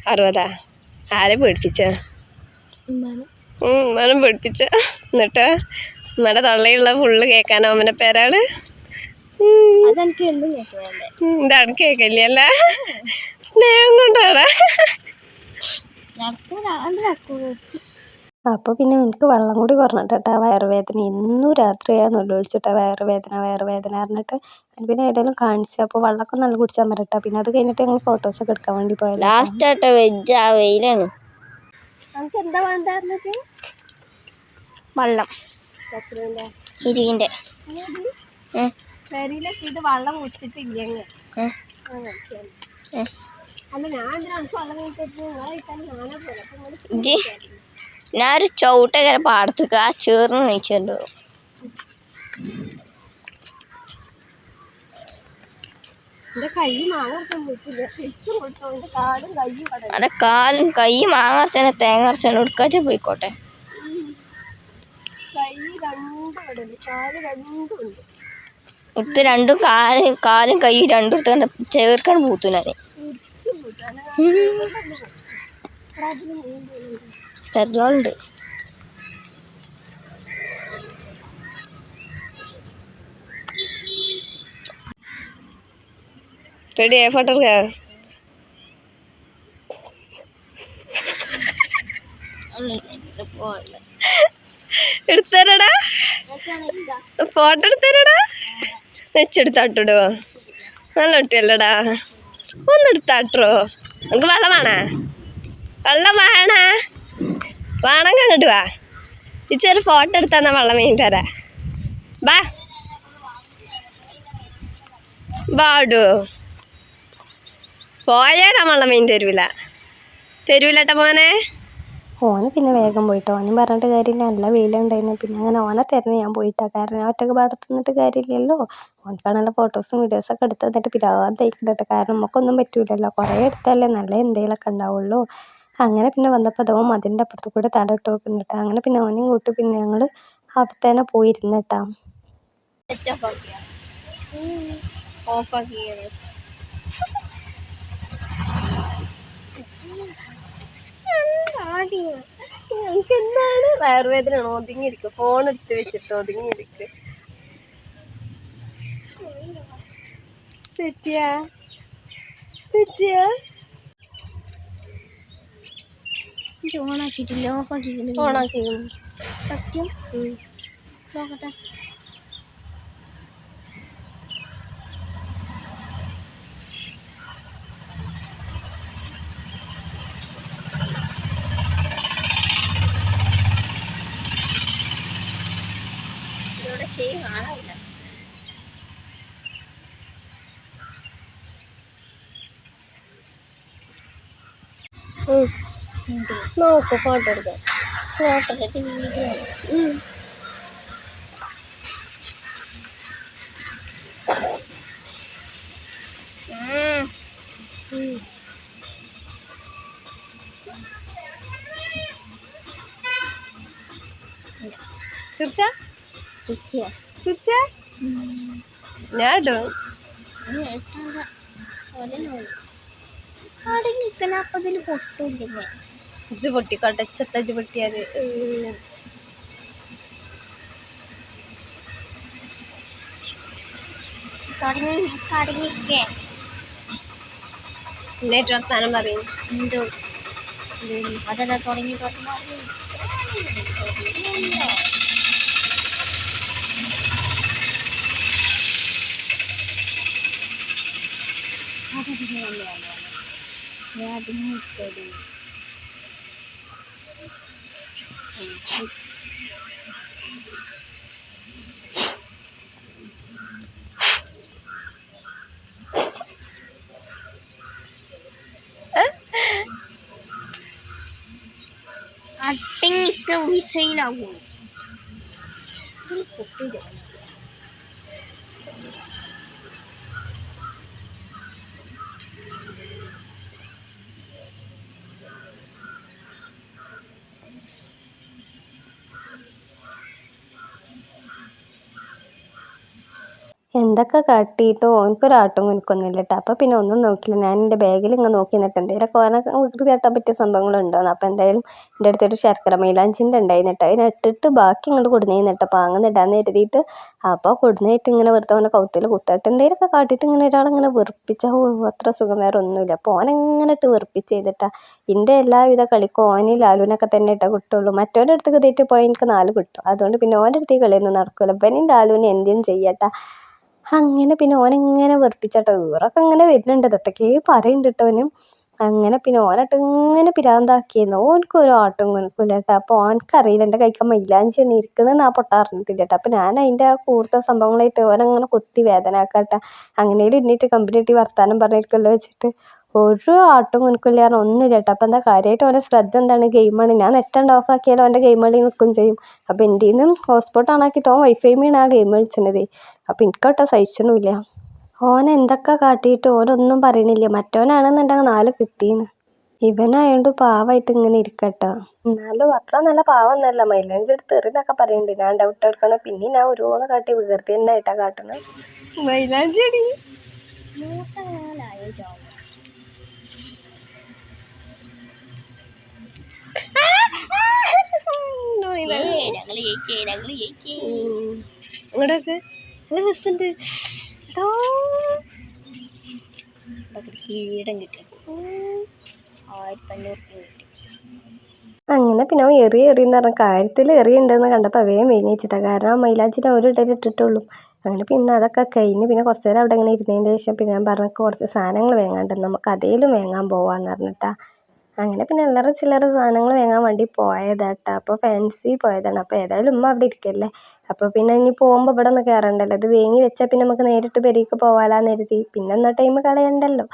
60 ആരെ പേടിപ്പിച്ച ഉമ്മാനം പേടിപ്പിച്ച എന്നിട്ട് ഉമ്മയുടെ തൊള്ളയുള്ള ഫുള്ള് കേൾക്കാനോ അമ്മനെ പേരാണ് എന്താണ് കേക്കല്ലേ സ്നേഹം കൊണ്ടാണ് അപ്പോൾ പിന്നെ എനിക്ക് വെള്ളം കൂടി കുറഞ്ഞിട്ടാ വയറുവേദന ഇന്നും രാത്രിയാണെന്ന് ഒളിച്ചിട്ടാ വയറുവേദന പറഞ്ഞിട്ട് പിന്നെ ഏതായാലും കാണിച്ചു അപ്പോൾ വെള്ളമൊക്കെ നല്ല കുടിച്ചാൽ മരട്ടാ പിന്നെ അത് കഴിഞ്ഞിട്ട് ഞങ്ങൾ ഫോട്ടോസൊക്കെ എടുക്കാൻ വേണ്ടി പോയത് ലാസ്റ്റ് ആട്ടോ വെജ് ആ വെയിലാണ് നമുക്ക് എന്താ വേണ്ടത് വെള്ളം 20 പെരയിലൊക്കെ ഇത് വെള്ളം കുടിച്ചിട്ടില്ലേ അല്ല ഞാൻ ഞാനൊരു ചവിട്ടകര പാടത്തേക്ക് ആ ചേർന്ന് നയിച്ചുണ്ടോ അതെ കാലും കൈ മാങ്ങർച്ചനെ തേങ്ങർച്ചനെ എടുക്കാച്ച പോയിക്കോട്ടെ ഇത് രണ്ടും കാലും കൈ രണ്ടും എടുത്ത് ചേർക്കാണ് പൂത്തു ഞാൻ പെരുന്നാളുണ്ട് റെഡി ആയ ഫോട്ടോ എടുത്തരടാ ഫോട്ടോ എടുത്തരടാ വെച്ചെടുത്താട്ടിടുവോ നല്ല കുട്ടിയല്ലടാ ഒന്നെടുത്താട്ടോ നമുക്ക് വെള്ളം വേണ വെള്ളം വേണമെങ്കിൽ അങ്ങോട്ട് വാ ഇച്ചൊരു ഫോട്ടോ എടുത്താന്നാ വെള്ളം വാങ്ങി തരാ ബാടു പോയാലാ വെള്ളം വാങ്ങി തരൂലട്ട മോനെ ഓന് പിന്നെ വേഗം പോയിട്ടോ ഓനും പറഞ്ഞിട്ട് കാര്യമില്ല നല്ല വെയിലുണ്ടായിരുന്നു പിന്നെ അങ്ങനെ ഓനെ തിരഞ്ഞ് ഞാൻ പോയിട്ടാ കാരണം ഞാൻ ഒറ്റക്ക് പാടത്ത് നിന്നിട്ട് കാര്യമില്ലല്ലോ ഓനക്കാണല്ലോ ഫോട്ടോസും വീഡിയോസൊക്കെ എടുത്ത് തന്നിട്ട് പിരാതായിക്കിട്ടട്ടെ കാരണം നമുക്കൊന്നും പറ്റൂലല്ലോ കുറേ എടുത്തല്ലേ നല്ല എന്തെങ്കിലുമൊക്കെ ഉണ്ടാവുള്ളൂ അങ്ങനെ പിന്നെ വന്നപ്പോൾ അതോ അതിൻ്റെ അപ്പുറത്ത് കൂടെ തല ഇട്ട് നോക്കുന്നിട്ടാ അങ്ങനെ പിന്നെ ഓനെയും കൂട്ടി പിന്നെ ഞങ്ങൾ അവിടെ തന്നെ പോയിരുന്നിട്ടാ എനിക്ക് എന്താണ് വയറുവേദന ഒതുങ്ങിയിരിക്കും ഫോൺ എടുത്ത് വെച്ചിട്ട് ഒതുങ്ങിയിരിക്കും തെറ്റിയാ ഓണാക്കിയിട്ടില്ല ഓണാക്കി സത്യം നോക്കട്ടെ കാണാനില്ല നോക്കൂ ഫോട്ടോ എടുക്കാം. ഫോട്ടോ എടുത്ത് വീഡിയോ ചിരിച്ച ഞാൻ ഇടും. അപ്പതിൽ പൊട്ടില്ലേ ഇജ്ജ് പൊട്ടിക്കോട്ടെ, ചെത്തജ്ജ് പൊട്ടിയാല് തുടങ്ങിക്കേ എന്നിട്ട് വർത്താനം പറയും. എന്തോ അതല്ല തുടങ്ങി അട്ടിങ്ങിക്ക് വിസയിലാവും പൊട്ടിയില്ല. എന്തൊക്കെ കാട്ടിയിട്ടോ ഓനക്കൊരാട്ടും കുനിക്കൊന്നുമില്ല കേട്ടോ. അപ്പോൾ പിന്നെ ഒന്നും നോക്കില്ല, ഞാൻ എൻ്റെ ബാഗിൽ ഇങ്ങനെ നോക്കി നിന്നിട്ട് എന്തെങ്കിലും ഓനൊക്കെ വീട്ടിൽ കേട്ടാൻ പറ്റിയ സംഭവങ്ങളുണ്ടോയെന്ന്. അപ്പോൾ എന്തായാലും എൻ്റെ അടുത്തൊരു ശർക്കര മൈലാഞ്ചിൻ്റെ ഉണ്ടായിരുന്നു കേട്ടോ. അതിനിട്ടിട്ട് ബാക്കി ഇങ്ങോട്ട് കൊടുന്നേന്ന് കേട്ടോ, പാങ്ങുന്നിടാന്ന് കരുതിയിട്ട്. അപ്പോൾ കൊടുന്നേറ്റ് ഇങ്ങനെ വെറുതെ ഓനെ കൗത്തിൽ കുത്തിയിട്ട് എന്തെങ്കിലുമൊക്കെ കാട്ടിയിട്ട് ഇങ്ങനെ ഒരാളിങ്ങനെ വെറുപ്പിച്ചാൽ അത്ര സുഖം വേറെ ഒന്നുമില്ല. അപ്പോൾ ഓനെങ്ങനെ ഇട്ട് വെറുപ്പിച്ച് ചെയ്തിട്ടാ എൻ്റെ എല്ലാവിധ കളിക്കും ഓനി ലാലുവിനൊക്കെ തന്നെ ഇട്ടാൽ കിട്ടുള്ളൂ. മറ്റോൻ്റെ അടുത്ത് കയറിയിട്ട് പോയി എനിക്ക് 4 കിട്ടും. അതുകൊണ്ട് പിന്നെ ഓൻ്റെ അടുത്ത് ഈ കളിയൊന്നും നടക്കില്ല. ഇവനും ലാലുവിനെ എന്തെങ്കിലും ചെയ്യട്ടാ. അങ്ങനെ പിന്നെ ഓനെങ്ങനെ വെറുപ്പിച്ചാട്ടോ ഈറൊക്കെ ഇങ്ങനെ വരുന്നുണ്ട്, ഇതൊക്കെ പറയുന്നുണ്ട് കേട്ടോ ഓനും. അങ്ങനെ പിന്നെ ഓനായിട്ട് ഇങ്ങനെ പിരാന്താക്കിയിരുന്നു. ഓനക്കൊരു ആട്ടും കുനക്കില്ല കേട്ടോ. അപ്പോൾ ഓനക്കറിയില്ല എൻ്റെ കൈക്ക് മൈലാഞ്ചിയാണ് ഇരിക്കണമെന്ന് ആ പൊട്ട അറിഞ്ഞിട്ടില്ല കേട്ടോ. അപ്പോൾ ഞാൻ അതിൻ്റെ ആ കൂടുതൽ സംഭവങ്ങളായിട്ട് ഓനങ്ങനെ കൊത്തി വേദന ആക്കാട്ടോ. അങ്ങനെയും എണ്ണീറ്റ് കമ്പനി ഇട്ടി വർത്താനം പറഞ്ഞിരിക്കുമല്ലോ വെച്ചിട്ട് ഒരു ആട്ടും കുനക്കില്ല ഒന്നുമില്ല കേട്ടോ. അപ്പോൾ എന്താ കാര്യമായിട്ട് ഓൻ്റെ ശ്രദ്ധ എന്താണ്, ഗെയിമാണ്. ഞാൻ നെറ്റ് ഓഫ് ആക്കിയാലും അവൻ്റെ ഗെയിം കളി നിൽക്കും ചെയ്യും. അപ്പോൾ എൻ്റെ നിന്ന് ഹോട്ട്സ്പോട്ട് ഓണാക്കിയിട്ട് ഓൻ വൈഫൈമിയാണ് ആ ഗെയിം കളിച്ചത്. അപ്പോൾ എനിക്കോട്ടോ സഹിച്ചണമില്ല. ഓൻ എന്തൊക്കെ കാട്ടിയിട്ട് ഓനൊന്നും പറയണില്ല. മറ്റോനാണെന്നുണ്ടെങ്കിൽ 4 കിട്ടീന്ന്. ഇവനായോണ്ട് പാവമായിട്ട് ഇങ്ങനെ ഇരിക്കട്ടോ. എന്നാലും അത്ര നല്ല പാവമൊന്നുമല്ല. മൈലാഞ്ചി എടുത്ത് എറിന്നൊക്കെ പറയുന്നുണ്ട്. ഞാൻ ഡൗട്ട് എടുക്കണ പിന്നെ ഞാൻ ഓരോന്ന് കാട്ടി വികൃതി തന്നെ ആയിട്ടാ കാട്ടണത്. മൈലാഞ്ചി അടി ഇങ്ങോട്ടൊക്കെ രസമുണ്ട്. കിരീടം കിട്ടി 1500 കിട്ടി. അങ്ങനെ പിന്നെ അവൻ എറിയെന്ന് പറഞ്ഞ കാര്യത്തിൽ എറിയുണ്ടെന്ന് കണ്ടപ്പോൾ വേഗം വേങ്ങിച്ചിട്ടാണ്. കാരണം ആ മൈലാഞ്ചിനെ ഒരു ഇടയിൽ ഇട്ടിട്ടുള്ളൂ. അങ്ങനെ പിന്നെ അതൊക്കെ കഴിഞ്ഞ് പിന്നെ കുറച്ച് നേരം അവിടെ ഇങ്ങനെ ഇരുന്നതിൻ്റെ ശേഷം പിന്നെ ഞാൻ പറഞ്ഞു കുറച്ച് സാധനങ്ങൾ വേങ്ങാണ്ട് നമുക്ക് അതേലും വേങ്ങാൻ പോവാന്ന് പറഞ്ഞിട്ടാ. അങ്ങനെ പിന്നെ എല്ലാവരും ചില്ലറ സാധനങ്ങൾ വാങ്ങാൻ വേണ്ടി പോയതാട്ടോ. അപ്പോൾ ഫാൻസി പോയതാണ്. അപ്പോൾ ഏതായാലും ഉമ്മ അവിടെ ഇരിക്കല്ലേ. അപ്പോൾ പിന്നെ ഇനി പോകുമ്പോൾ ഇവിടെ ഒന്ന് കയറണ്ടല്ലോ, ഇത് വേങ്ങി വെച്ചാൽ പിന്നെ നമുക്ക് നേരിട്ട് പെരീക്ക് പോകാമെന്ന് കരുതി. പിന്നെ ഒന്നും ടൈം കളയണ്ടല്ലോ.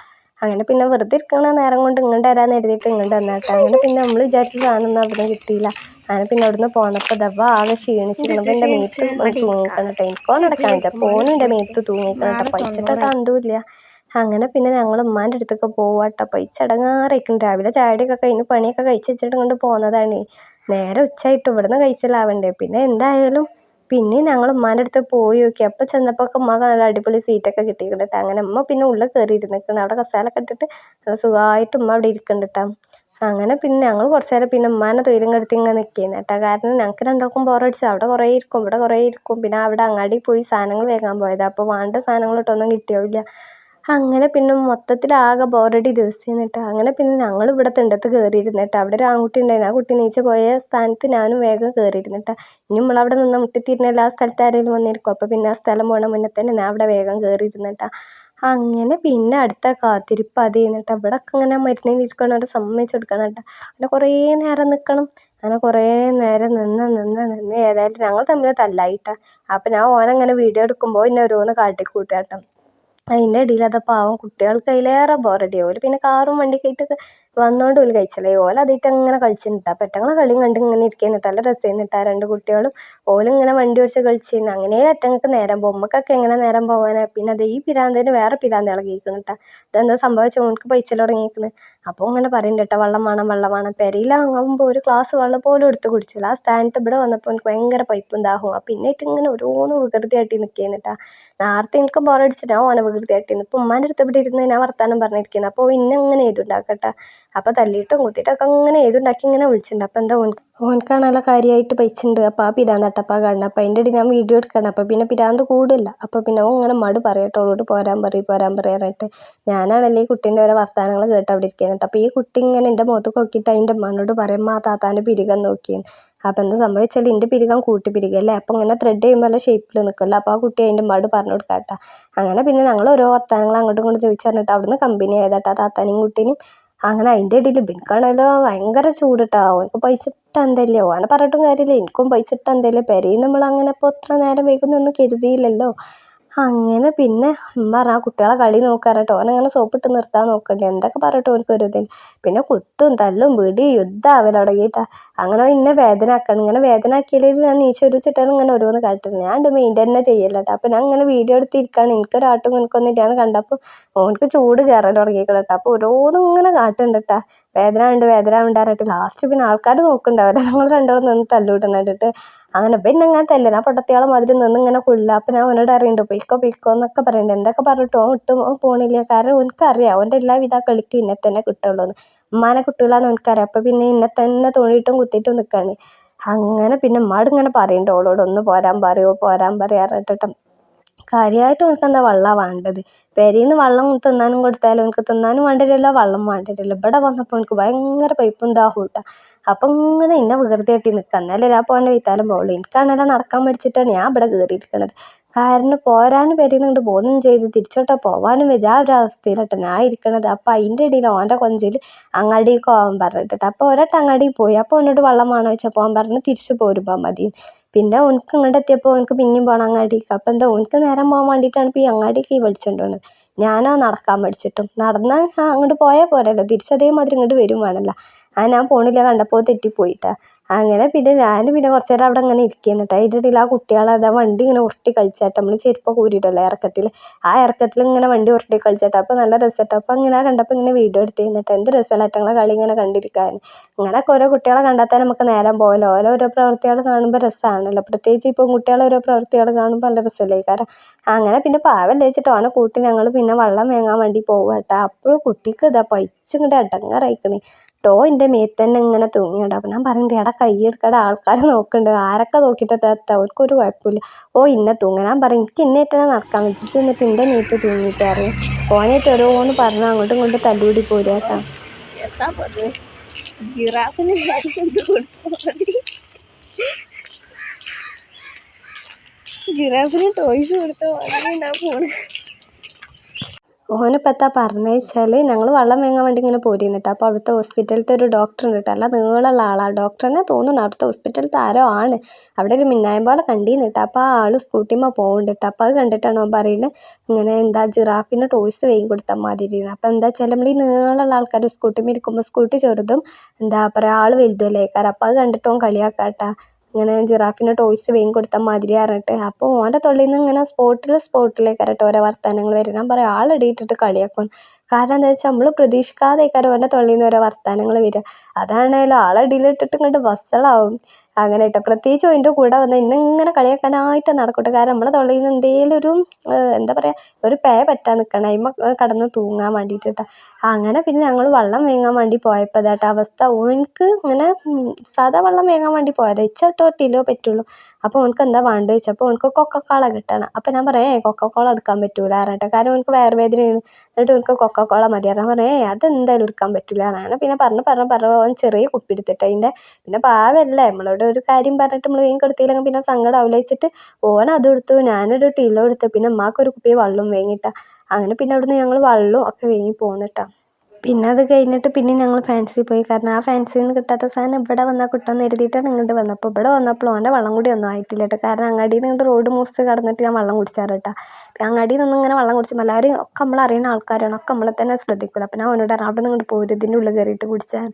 അങ്ങനെ പിന്നെ വെറുതെ ഇരിക്കണ നേരം കൊണ്ട് ഇങ്ങോട്ട് വരാമെന്ന് കരുതിയിട്ട് ഇങ്ങോട്ട് വന്നാട്ടോ. അങ്ങനെ പിന്നെ നമ്മൾ വിചാരിച്ച സാധനമൊന്നും അവിടുന്ന് കിട്ടിയില്ല. അങ്ങനെ പിന്നെ അവിടുന്ന് പോന്നപ്പോൾ ദവാ ആകെ ക്ഷീണിച്ചിരിക്കണം. എൻ്റെ മേത്ത് തൂങ്ങിക്കണം കേട്ടോ. എനിക്കോ നടക്കാൻ വെച്ചാൽ പോനും എൻ്റെ മേത്ത് തൂങ്ങിക്കണം കേട്ടോ. പൈച്ചിട്ടോ എന്തുമില്ല. അങ്ങനെ പിന്നെ ഞങ്ങൾ ഉമ്മാൻ്റെ അടുത്തൊക്കെ പോവാട്ടോ. പൈച്ചടങ്ങാറായിരിക്കും. രാവിലെ ചായയുടെയൊക്കെ കഴിഞ്ഞ് പണിയൊക്കെ കഴിച്ച് വെച്ചിട്ട് കൊണ്ട് പോകുന്നതാണ്. നേരെ ഉച്ചയായിട്ട് ഇവിടുന്ന് കഴിച്ചിലാവണ്ടേ. പിന്നെ എന്തായാലും പിന്നെ ഞങ്ങൾ ഉമ്മാൻ്റെ അടുത്ത് പോയി നോക്കി. അപ്പോൾ ചെന്നപ്പോൾ ഉമ്മക്ക് നല്ല അടിപൊളി സീറ്റൊക്കെ കിട്ടിയിട്ടുണ്ട് കേട്ടോ. അങ്ങനെ ഉമ്മ പിന്നെ ഉള്ളിൽ കയറി ഇരുന്നിക്കണം. അവിടെ കസാലൊക്കെ ഇട്ടിട്ട് നല്ല സുഖമായിട്ട് ഉമ്മ അവിടെ ഇരിക്കുന്നുണ്ട് കേട്ടോ. അങ്ങനെ പിന്നെ ഞങ്ങൾ കുറച്ച് നേരം പിന്നെ ഉമ്മാനെ തൊയിലും കെടുത്തി ഇങ്ങനെ നിൽക്കുന്നു കേട്ടോ. കാരണം ഞങ്ങൾക്ക് രണ്ടാൾക്കും ബോറടിച്ചു. അവിടെ കുറേ ഇരിക്കും, ഇവിടെ കുറേ ഇരിക്കും. പിന്നെ അവിടെ അങ്ങാടി പോയി സാധനങ്ങൾ വാങ്ങാൻ പോയത്. അപ്പോൾ വേണ്ട സാധനങ്ങളിട്ടൊന്നും കിട്ടിയില്ല. അങ്ങനെ പിന്നെ മൊത്തത്തിലാകെ ബോറടി ദിവസം കേട്ടോ. അങ്ങനെ പിന്നെ ഞങ്ങൾ ഇവിടെ തിണ്ടത്ത് കയറിയിരുന്നിട്ട് അവിടെ ഒരു ആൺകുട്ടി ഉണ്ടായിരുന്നു. ആ കുട്ടി നീച്ച് പോയ സ്ഥാനത്ത് ഞാനും വേഗം കയറിയിരുന്നിട്ടാ. ഇനി നമ്മളവിടെ നിന്ന് മുട്ടിത്തിരിഞ്ഞല്ല ആ സ്ഥലത്ത് ആരെങ്കിലും വന്നിരിക്കും. അപ്പോൾ പിന്നെ ആ സ്ഥലം പോകണ മുന്നേ തന്നെ ഞാൻ അവിടെ വേഗം കയറിയിരുന്നിട്ടാ. അങ്ങനെ പിന്നെ അടുത്ത കാത്തിരിപ്പ് അത് ചെയ്യുന്നിട്ട് ഇവിടെ ഒക്കെ ഇങ്ങനെ മരുന്നിന് ഇരിക്കണോണ്ട് സമ്മതിച്ചു കൊടുക്കണം കേട്ടോ. അങ്ങനെ കുറേ നേരം നിൽക്കണം. അങ്ങനെ കുറേ നേരം നിന്ന് ഏതായാലും ഞങ്ങൾ തമ്മിൽ തല്ലായിട്ടാ. അപ്പം ഞാൻ ഓനങ്ങനെ വീഡിയോ എടുക്കുമ്പോൾ ഇന്നെ ഓരോന്ന് കാട്ടിക്കൂട്ടാട്ടോ. അതിൻ്റെ ഇടയിൽ അത് പാവം കുട്ടികൾക്ക് അതിലേറെ ബോറടിയാവും. പിന്നെ കാറും വണ്ടിയൊക്കെ ആയിട്ട് വന്നോണ്ട് ഓല് കഴിച്ചില്ലേ ഓലതിട്ട് അങ്ങനെ കളിച്ചിട്ടാ പെട്ടങ്ങളെ കളിയും കണ്ട് ഇങ്ങനെ ഇരിക്കുന്നിട്ട് നല്ല രസമായിരുന്നിട്ടാ 2 കുട്ടികളും ഓലിങ്ങനെ വണ്ടി ഓടിച്ച് കളിച്ചിരുന്നു അങ്ങനെ അറ്റങ്ങൾക്ക് നേരം പോകും നമുക്കൊക്കെ എങ്ങനെ നേരം പോകാനാ പിന്നെ അത് ഈ പിരാന്തന് വേറെ പിരാന്ത് ഇളകിയിരിക്കണിട്ടാ ഇതെന്താ സംഭവിച്ചത് ഓനക്ക് പൈസ തുടങ്ങിയിരിക്കണ് അപ്പോൾ ഇങ്ങനെ പറയുന്നുണ്ട് കേട്ടോ വെള്ളം വേണം പെരയിലാകുമ്പോൾ ഒരു ഗ്ലാസ് വെള്ളം പോലും എടുത്ത് കുടിച്ചില്ല ആ സ്ഥാനത്ത് ഇവിടെ വന്നപ്പോൾ എനിക്ക് ഭയങ്കര പൈപ്പും ദാഹവും പിന്നേറ്റ് ഇങ്ങനെ ഓരോന്ന് വികൃതിയാട്ടി നിൽക്കുന്നിട്ടാ നേരത്തെ എനിക്ക് ബോറടിച്ചിട്ട് ഞാൻ ഓനെ വികൃതിയാട്ടിന്ന് ഇപ്പം ഉമ്മാൻ്റെ അടുത്ത് ഇവിടെ ഇരുന്ന് ഞാൻ വർത്താനം പറഞ്ഞിരിക്കുന്നത് അപ്പോൾ ഇന്നെ ഇങ്ങനെ എഴുതുണ്ടാക്കട്ടെ അപ്പോൾ തല്ലിയിട്ടും കുത്തിയിട്ടൊക്കെ അങ്ങനെ എഴുതുണ്ടാക്കി ഇങ്ങനെ വിളിച്ചിട്ടുണ്ട് അപ്പോൾ എന്താ ഓനക്കാണല്ലോ കാര്യമായിട്ട് പൈസ ഉണ്ട് അപ്പോൾ ആ പിരാന്തട്ടപ്പോൾ കാണണം അപ്പോൾ അതിൻ്റെ ഇടയിൽ ഞാൻ വീഡിയോ എടുക്കണം അപ്പോൾ പിന്നെ പിരാന്ത് കൂടില്ല അപ്പോൾ പിന്നെ ഓൻ ഇങ്ങനെ മടു പറയട്ടോളോട് പോരാൻ പറയാനായിട്ട് ഞാനാണല്ലേ ഈ കുട്ടീൻ്റെ ഓരോ വർത്തമാനങ്ങൾ കേട്ട് അവിടെ ഇരിക്കുന്നുണ്ട് അപ്പോൾ ഈ കുട്ടി ഇങ്ങനെ എൻ്റെ മുഖത്ത് നോക്കിയിട്ട് അതിൻ്റെ അമ്മനോട് പറയും ആ താത്താൻ്റെ പിരികം നോക്കിയെന്ന് അപ്പോൾ എന്താ സംഭവിച്ചാൽ എൻ്റെ പിരികം കൂട്ടി പിരികല്ലേ അപ്പോൾ ഇങ്ങനെ ത്രെഡ് ചെയ്യുമ്പോൾ നല്ല ഷേപ്പിൽ നിൽക്കുമല്ലോ അപ്പോൾ ആ കുട്ടി അതിൻ്റെ അമ്മയോട് പറഞ്ഞു കൊടുക്കാട്ടാ അങ്ങനെ പിന്നെ ഞങ്ങൾ ഓരോ വർത്തമാനങ്ങൾ അങ്ങോട്ടും ഇങ്ങോട്ടും ചോദിച്ചറിഞ്ഞിട്ട് അവിടുന്ന് കമ്പനി ആയതാട്ടാ താത്താനെയും കുട്ടീനെയും അങ്ങനെ അതിൻ്റെ ഇടയിൽ ഇവനക്കാണല്ലോ ഭയങ്കര ചൂടിട്ടാ അവനക്ക് പൈസ ഇട്ടാ എന്തല്ലേ ഓനെ പറഞ്ഞിട്ടും കാര്യമില്ല എനിക്കും പൈസ ഇട്ടാ എന്തല്ലേ പെരയിൽ നമ്മൾ അങ്ങനെ ഇപ്പോൾ ഇത്ര നേരം വൈകുന്നൊന്നും കരുതിയില്ലല്ലോ അങ്ങനെ പിന്നെ ഉമ്മ പറഞ്ഞു ആ കുട്ടികളെ കളി നോക്കാറട്ടോ ഓനങ്ങനെ സോപ്പിട്ട് നിർത്താൻ നോക്കണ്ടേ എന്തൊക്കെ പറഞ്ഞിട്ട് ഓനക്കൊരു ഇതില്ല പിന്നെ കുത്തും തല്ലും പിടി യുദ്ധമാവൽ തുടങ്ങിയിട്ടാ അങ്ങനെ ഇന്നെ വേദന ആക്കണം ഇങ്ങനെ വേദന ആക്കിയാലും ഞാൻ നീച്ചൊരിച്ചിട്ടാണ് ഇങ്ങനെ ഓരോന്ന് കാട്ടുന്നത് ഞാൻ മെയിൻ്റെ തന്നെ ചെയ്യല്ലോ അപ്പോൾ ഞാൻ ഇങ്ങനെ വീഡിയോ എടുത്തിരിക്കുകയാണ് എനിക്കൊരാട്ടും എനിക്കൊന്നും ഇല്ലാന്ന് കണ്ടപ്പോൾ ഓനക്ക് ചൂട് കയറാൻ തുടങ്ങിയിരിക്കണം കേട്ടോ അപ്പോൾ ഓരോന്നും ഇങ്ങനെ കാട്ടുന്നുണ്ട് കേട്ടോ വേദന ഉണ്ട് പറഞ്ഞിട്ട് ലാസ്റ്റ് പിന്നെ ആൾക്കാർ നോക്കുന്നുണ്ടാവില്ല ഞങ്ങൾ രണ്ടോളം നിന്ന് തല്ലുവിടണിട്ട് അങ്ങനെ പിന്നെ അങ്ങനെ തല്ലണം ആ പൊട്ടത്തിയാളെ മാതിരി നിന്ന് ഇങ്ങനെ കൊള്ളുക അപ്പം ഞാൻ അവനോട് അറിയുന്നുണ്ട് പൊയ്ക്കോ എന്നൊക്കെ പറയുന്നുണ്ട് എന്തൊക്കെ പറഞ്ഞിട്ടോ അവൻ പോണില്ല കാരണം എനിക്കറിയാം അവൻ്റെ എല്ലാവിധ കളിക്കും ഇന്നെ തന്നെ കിട്ടുള്ളൂ എന്ന് ഉമ്മാനെ കിട്ടൂല എന്ന് എനിക്കറിയാം അപ്പം പിന്നെ ഇന്നെ തന്നെ തോണ്ടിയിട്ടും കുത്തിയിട്ടും നിൽക്കുകയാണ് അങ്ങനെ പിന്നെ ഉമ്മാട് ഇങ്ങനെ പറയുന്നുണ്ട് ഓളോട് ഒന്ന് പോരാൻ പറയാറിട്ടിട്ട് കാര്യമായിട്ട് അവനക്ക് എന്താ വെള്ളമാണ് വേണ്ടത് പെരയിൽ നിന്ന് വെള്ളം തിന്നാനും കൊടുത്താലും അവനക്ക് തിന്നാനും വേണ്ടിയില്ല വെള്ളം വേണ്ടിയില്ല ഇവിടെ വന്നപ്പോൾ എനിക്ക് ഭയങ്കര പൈപ്പും ദാഹവും ഇട്ടാ അപ്പം ഇങ്ങനെ ഇന്നെ വികൃതിയാട്ടി നിൽക്കുക എന്നാലും ഞാൻ പോകാൻ വൈത്താലും പോകുള്ളൂ എനിക്കാണെല്ലാം നടക്കാൻ പഠിച്ചിട്ടാണ് ഞാൻ ഇവിടെ കയറിയിരിക്കണത് കാരണം പോരാനും പെരയിൽ നിന്ന് പോകുന്നും ചെയ്ത് തിരിച്ചോട്ടാ പോകാനും വെച്ച് ആ ഒരു അവസ്ഥയിലിട്ട് ഞാൻ ഇരിക്കണത് അപ്പം അതിൻ്റെ ഇടയിൽ ഓൻ്റെ കൊഞ്ചിൽ അങ്ങാടിക്ക് പോകാൻ പറഞ്ഞിട്ടിട്ട് അപ്പോൾ ഒരട്ട അങ്ങാടിയിൽ പോയി അപ്പോൾ അവനോട് വെള്ളം വേണോ വെച്ചപ്പോൾ അവൻ പറഞ്ഞ് തിരിച്ചു പോരുമ്പോൾ മതി പിന്നെ ഓനക്ക് ഇങ്ങോട്ട് എത്തിയപ്പോൾ ഓനക്ക് പിന്നെയും പോകണം അങ്ങാടിക്ക് അപ്പം എന്താ ഓനക്ക് നേരം പോകാൻ വേണ്ടിയിട്ടാണ് ഇപ്പോൾ ഈ അങ്ങാടിക്ക് വിളിച്ചുകൊണ്ട് വന്നത് ഞാനോ നടക്കാൻ പഠിച്ചിട്ടും നടന്നാൽ അങ്ങോട്ട് പോയാൽ പോരല്ലോ തിരിച്ചതേമാതിരി ഇങ്ങോട്ട് വരും വേണമല്ലോ ഞാൻ പോണില്ല കണ്ടപ്പോൾ തെറ്റിപ്പോയിട്ടാ അങ്ങനെ പിന്നെ ഞാൻ പിന്നെ കുറച്ച് നേരം അവിടെ ഇങ്ങനെ ഇരിക്കുന്നിട്ട് അതിൻ്റെ ഇടയിൽ ആ കുട്ടികളെ അതാ വണ്ടി ഇങ്ങനെ ഉരുട്ടി കളിച്ചാട്ട് നമ്മൾ ചെരുപ്പൊക്കെ ഊരിയിട്ടല്ലോ ഇറക്കത്തിൽ ആ ഇറക്കത്തിൽ ഇങ്ങനെ വണ്ടി ഉരുട്ടി കളിച്ചാട്ട് അപ്പോൾ നല്ല രസമായിട്ട് അപ്പോൾ ഇങ്ങനെ കണ്ടപ്പോൾ ഇങ്ങനെ വീഡിയോ എടുത്ത് കഴിഞ്ഞിട്ട് എന്ത് രസമല്ല അറ്റങ്ങളെ കളി ഇങ്ങനെ കണ്ടിരിക്കാൻ ഇങ്ങനെയൊക്കെ ഓരോ കുട്ടികളെ കണ്ടാൽ നമുക്ക് നേരം പോകല്ലോ ഓരോ പ്രവൃത്തികൾ കാണുമ്പോൾ രസമാണല്ലോ പ്രത്യേകിച്ച് ഇപ്പോൾ കുട്ടികളെ ഓരോ പ്രവൃത്തികൾ കാണുമ്പോൾ നല്ല രസമല്ലേ കാരണം അങ്ങനെ പിന്നെ പാവം വെച്ചിട്ട് ഓനെ കൂട്ടി ഞങ്ങൾ പിന്നെ വെള്ളം വാങ്ങാൻ വേണ്ടി പോകുക കേട്ടോ അപ്പോൾ കുട്ടിക്ക് ഇതാ പൈച്ചിങ്ങോട്ട് അടങ്ങാറായിക്കണേ എൻ്റെ മേത്ത് തന്നെ ഇങ്ങനെ തൂങ്ങിയുണ്ട് അപ്പോൾ ഞാൻ പറയുന്നുണ്ട് എടാ കൈയ്യെടുക്കട ആൾക്കാർ നോക്കുന്നുണ്ട് ആരൊക്കെ നോക്കിയിട്ട് എത്താ അവർക്കൊരു കുഴപ്പമില്ല ഇന്നെ തൂങ്ങ ഞാൻ പറയും എനിക്ക് ഇന്നേറ്റ് നടക്കാൻ വെച്ചിട്ട് എന്നിട്ട് എൻ്റെ മേത്ത് തൂങ്ങിയിട്ട് അറിയും ഓനായിട്ട് ഓരോന്ന് പറഞ്ഞു അങ്ങോട്ടും ഇങ്ങോട്ടും തല്ലുകൂടി പോരുക കേട്ടോ എന്താ പറഞ്ഞത് ജിറാഫിന് ജിറാഫിന് ടോയ്സ് കൊടുത്ത വളരെ ഉണ്ടാവും പോണ് ഓനിപ്പോൾ എത്താ പറഞ്ഞു വെച്ചാൽ ഞങ്ങൾ വെള്ളം വാങ്ങാൻ വേണ്ടി ഇങ്ങനെ പോരുന്നിട്ട് അപ്പോൾ അവിടുത്തെ ഹോസ്പിറ്റലിലത്തെ ഒരു ഡോക്ടർ ഉണ്ട് കേട്ടോ അല്ല നീളമുള്ള ആളാണ് ഡോക്ടറിനെ തോന്നുന്നു അവിടുത്തെ ഹോസ്പിറ്റലിലത്തെ ആരോ ആണ് അവിടെ ഒരു മിന്നായം പോലെ കണ്ടീന്നിട്ട് അപ്പോൾ ആ ആൾ സ്കൂട്ടിമ്മ പോകുന്നുണ്ട് കേട്ടോ അപ്പോൾ അത് കണ്ടിട്ടാണ് അവൻ പറയുന്നത് ഇങ്ങനെ എന്താ ജിറാഫിന് ടോയ്സ് വേഗം കൊടുത്താൽ മാതിരി അപ്പോൾ എന്താ വെച്ചാൽ നമ്മൾ ഈ നീളമുള്ള ആൾക്കാർ സ്കൂട്ടിമ്മ ഇരിക്കുമ്പോൾ സ്കൂട്ടി ചെറുതും എന്താ പറയുക ആൾ വലുതല്ലേ കാരണം അപ്പോൾ അത് കണ്ടിട്ട് അവൻ കളിയാക്കാട്ടാ ഇങ്ങനെ ജിറാഫിന് ടോയ്സ് വേഗം കൊടുത്താൽ മാതിരി പറഞ്ഞിട്ട് അപ്പോൾ ഓൻ്റെ തൊള്ളിയിൽ നിന്ന് ഇങ്ങനെ സ്പോട്ടിലേക്കാരട്ടോ ഓരോ വർത്തമാനങ്ങൾ വരും ഞാൻ പറയാം ആളിടിയിട്ടിട്ട് കളിയാക്കും കാരണം എന്താ വെച്ചാൽ നമ്മൾ പ്രതീക്ഷിക്കാതെ ഓൻ്റെ തൊള്ളിയിൽ നിന്ന് ഓരോ വർത്തമാനങ്ങൾ വരിക അതാണേലും ആളടിയിലിട്ടിട്ട് ഇങ്ങോട്ട് വസളാവും അങ്ങനെ കേട്ടോ പ്രത്യേകിച്ച് അതിൻ്റെ കൂടെ വന്നാൽ ഇങ്ങനെ കളിയാക്കാനായിട്ട് നടക്കട്ടെ കാരണം നമ്മളെ തൊള്ളിയിൽ നിന്ന് എന്തെങ്കിലും ഒരു എന്താ പറയുക ഒരു പേ പറ്റാൻ നിൽക്കണം അതിമ്മ കടന്ന് തൂങ്ങാൻ വേണ്ടിയിട്ടാ അങ്ങനെ പിന്നെ ഞങ്ങൾ വെള്ളം വാങ്ങാൻ വേണ്ടി പോയപ്പോൾ അതായിട്ട് അവസ്ഥ ഓനക്ക് ഇങ്ങനെ സാധാ വെള്ളം വാങ്ങാൻ വേണ്ടി പോയത് ഇച്ചിട്ടോ ടിലോ പറ്റുള്ളൂ അപ്പോൾ ഓനക്ക് എന്താ വേണ്ടത് ചോദിച്ചപ്പോൾ ഓനക്ക് കൊക്കക്കോള കിട്ടണം അപ്പോൾ ഞാൻ പറയാം കൊക്കക്കോള എടുക്കാൻ പറ്റൂല പറഞ്ഞിട്ട് കാരണം ഓനക്ക് വയറുവേദനയാണ് എന്നിട്ട് ഓനക്ക് കൊക്കക്കോള മതി പറഞ്ഞാൽ പറയാം അതെന്തായാലും എടുക്കാൻ പറ്റില്ല അങ്ങനെ പിന്നെ പറഞ്ഞു ഓൻ ചെറിയ കുപ്പി എടുത്തിട്ട് അതിൻ്റെ പിന്നെ പാവല്ലേ നമ്മളോട് ഒരു കാര്യം പറഞ്ഞിട്ട് നമ്മൾ വേഗം കൊടുത്തില്ലെങ്കിൽ പിന്നെ സങ്കടം ആവില്ല ഓൻ അതും എടുത്തു ഞാനൊരു ടിലോ എടുത്തു പിന്നെ ഉമ്മാക്കൊരു കുപ്പി വെള്ളം വാങ്ങിയിട്ടാ അങ്ങനെ പിന്നെ അവിടുന്ന് ഞങ്ങൾ വെള്ളവും ഒക്കെ വാങ്ങി പോന്നിട്ടാ പിന്നെ അത് കഴിഞ്ഞിട്ട് പിന്നെ ഞങ്ങൾ ഫാൻസി പോയി. കാരണം ആ ഫാൻസിയിൽ നിന്ന് കിട്ടാത്ത സാധനം ഇവിടെ വന്നാൽ കിട്ടുമെന്ന് കരുതിയിട്ടാണ് ഇങ്ങോട്ട് വന്നത്. അപ്പോൾ ഇവിടെ വന്നപ്പോൾ ഓൻ്റെ വെള്ളം കൂടി ഒന്നും ആയിട്ടില്ല കേട്ടോ. കാരണം അങ്ങാടിയിൽ നിന്ന് ഇങ്ങോട്ട് റോഡ് മുറിച്ച് കടന്നിട്ട് ഞാൻ വെള്ളം കുടിച്ചാറ് കേട്ടോ. അങ്ങാടിയിൽ നിന്ന് ഇങ്ങനെ വെള്ളം കുടിച്ചുമ്പോൾ എല്ലാവരും ഒക്കെ നമ്മളറിയുന്ന ആൾക്കാരാണ്, ഒക്കെ നമ്മളെ തന്നെ ശ്രദ്ധിക്കില്ല. അപ്പോൾ ഞാൻ അവനോട് പറഞ്ഞു അവിടെ നിന്ന് ഇങ്ങോട്ട് പോരും, ഇതിൻ്റെ ഉള്ളിൽ കയറിയിട്ട് കുടിച്ചാൽ.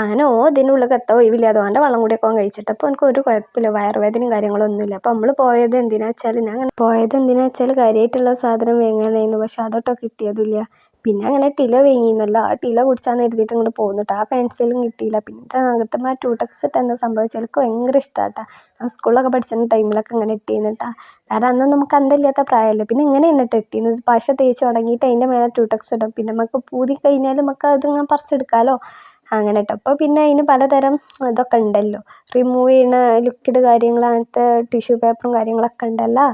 അങ്ങനെ ഇതിൻ്റെ ഉള്ളിൽ എത്താൻ ഒഴിവില്ലാതെ അവൻ്റെ വെള്ളം കൂടിയൊക്കെ അവൻ കഴിച്ചിട്ട്. അപ്പോൾ എനിക്ക് ഒരു കുഴപ്പമില്ല, വയറുവേദനയും കാര്യങ്ങളൊന്നുമില്ല. അപ്പോൾ നമ്മൾ പോയത് എന്തിനാ വെച്ചാൽ കാര്യമായിട്ടുള്ള സാധനം വാങ്ങാനായിരുന്നു. പക്ഷെ അതൊട്ടോ കിട്ടിയതില്ല. പിന്നെ അങ്ങനെ ടില വാങ്ങിയിരുന്നല്ലോ, ആ ടില കുടിച്ചാന്ന് കരുതിയിട്ട് ഇങ്ങോട്ട് പോന്നിട്ട് ആ പെൻസിലും കിട്ടിയില്ല. പിന്നെ അകത്തമ്മ ട്യൂടെക്സ് ഇട്ട് എന്താ സംഭവിച്ചാൽ എനിക്ക് ഭയങ്കര ഇഷ്ടമാട്ടാ. ഞാൻ സ്കൂളിലൊക്കെ പഠിച്ചിരുന്ന ടൈമിലൊക്കെ ഇങ്ങനെ ഇട്ടിരുന്നിട്ടാ. കാരണം അന്ന് നമുക്ക് അന്തമില്ലാത്ത പ്രായമല്ലേ. പിന്നെ ഇങ്ങനെ എന്നിട്ട് ഇട്ടിരുന്നത് പശ തേച്ച് തുടങ്ങിയിട്ട് അതിൻ്റെ മേലെ ട്യൂടെക്സ് ഇടും. പിന്നെ നമുക്ക് പൂതി കഴിഞ്ഞാൽ നമുക്ക് അതിങ്ങനെ പറിച്ചെടുക്കാമല്ലോ, അങ്ങനെ കേട്ടോ. അപ്പോൾ പിന്നെ അതിന് പലതരം ഇതൊക്കെ ഉണ്ടല്ലോ, റിമൂവ് ചെയ്യുന്ന ലിക്വിഡ് കാര്യങ്ങൾ, അങ്ങനത്തെ ടിഷ്യൂ പേപ്പറും കാര്യങ്ങളൊക്കെ ഉണ്ടല്ലോ.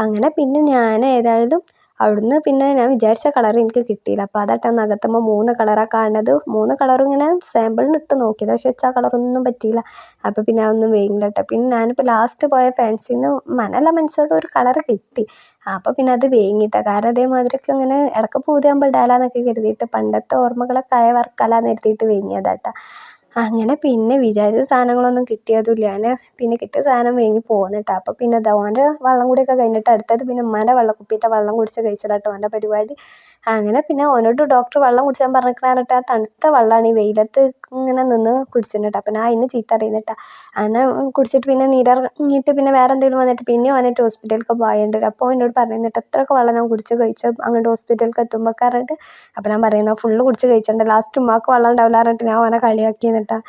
അങ്ങനെ പിന്നെ ഞാൻ ഏതായാലും അവിടുന്ന് പിന്നെ ഞാൻ വിചാരിച്ച കളർ എനിക്ക് കിട്ടിയില്ല. അപ്പോൾ അതാട്ടോ നകത്തുമ്പോൾ 3 കളറാണ് കാണുന്നത്. 3 കളറും ഇങ്ങനെ സാമ്പിളിന് ഇട്ട് നോക്കിയത്, പക്ഷേ ആ കളറൊന്നും പറ്റിയില്ല. അപ്പോൾ പിന്നെ അതൊന്നും വേങ്ങില്ല കേട്ടോ. പിന്നെ ഞാനിപ്പോൾ ലാസ്റ്റ് പോയ ഫാൻസിന്ന് നല്ല മനസ്സോടെ ഒരു കളർ കിട്ടി. അപ്പോൾ പിന്നെ അത് വേങ്ങിയിട്ടാണ്. കാരണം അതേമാതിരിയൊക്കെ ഇങ്ങനെ ഇടയ്ക്ക് പൂതിയാകുമ്പോൾ ഇടാലാന്നൊക്കെ കരുതിയിട്ട് പണ്ടത്തെ ഓർമ്മകളൊക്കെ ആയ വർക്കലാന്ന് കരുതിയിട്ട് വേങ്ങിയതാട്ടോ. അങ്ങനെ പിന്നെ വിചാരിച്ച സാധനങ്ങളൊന്നും കിട്ടിയതുമില്ല. ഞാൻ പിന്നെ കിട്ടിയ സാധനം വാങ്ങി പോന്നു കേട്ടോ. അപ്പോൾ പിന്നെ ഓൻ്റെ വെള്ളം കൂടിയൊക്കെ കഴിഞ്ഞിട്ട് അടുത്തത് പിന്നെ ഉമ്മാൻ്റെ വെള്ളക്കുപ്പിയിലത്തെ വെള്ളം കുടിച്ച് കഴിച്ചതാട്ടോ ഓൻ്റെ പരിപാടി. അങ്ങനെ പിന്നെ ഓനോട് ഡോക്ടർ വെള്ളം കുടിച്ചാൻ പറഞ്ഞിരിക്കണ പറഞ്ഞിട്ട് ആ തണുത്ത വെള്ളമാണ് ഈ വെയിലത്ത് ഇങ്ങനെ നിന്ന് കുടിച്ചിട്ട്. അപ്പം ഞാൻ അതിന് ചീത്ത അറിയുന്നിട്ടാ. അങ്ങനെ കുടിച്ചിട്ട് പിന്നെ നീരിറങ്ങിയിട്ട് പിന്നെ വേറെ എന്തെങ്കിലും വന്നിട്ട് പിന്നെ ഓനായിട്ട് ഹോസ്പിറ്റലിലേക്ക് പോയിട്ട്. അപ്പോൾ എന്നോട് പറയുന്നിട്ട് എത്രയൊക്കെ വെള്ളം ഞാൻ കുടിച്ച് കഴിച്ചോ അങ്ങോട്ട് ഹോസ്പിറ്റലിലേക്ക് എത്തുമ്പോൾ പറഞ്ഞിട്ട്. അപ്പോൾ ഞാൻ പറയുന്നത് ഫുള്ള് കുടിച്ച് കഴിച്ചിട്ടുണ്ട്, ലാസ്റ്റ് ഉമ്മാക്ക് വെള്ളം ഉണ്ടാവില്ല പറഞ്ഞിട്ട് ഞാൻ ഓനെ കളിയാക്കി എന്നിട്ടാ.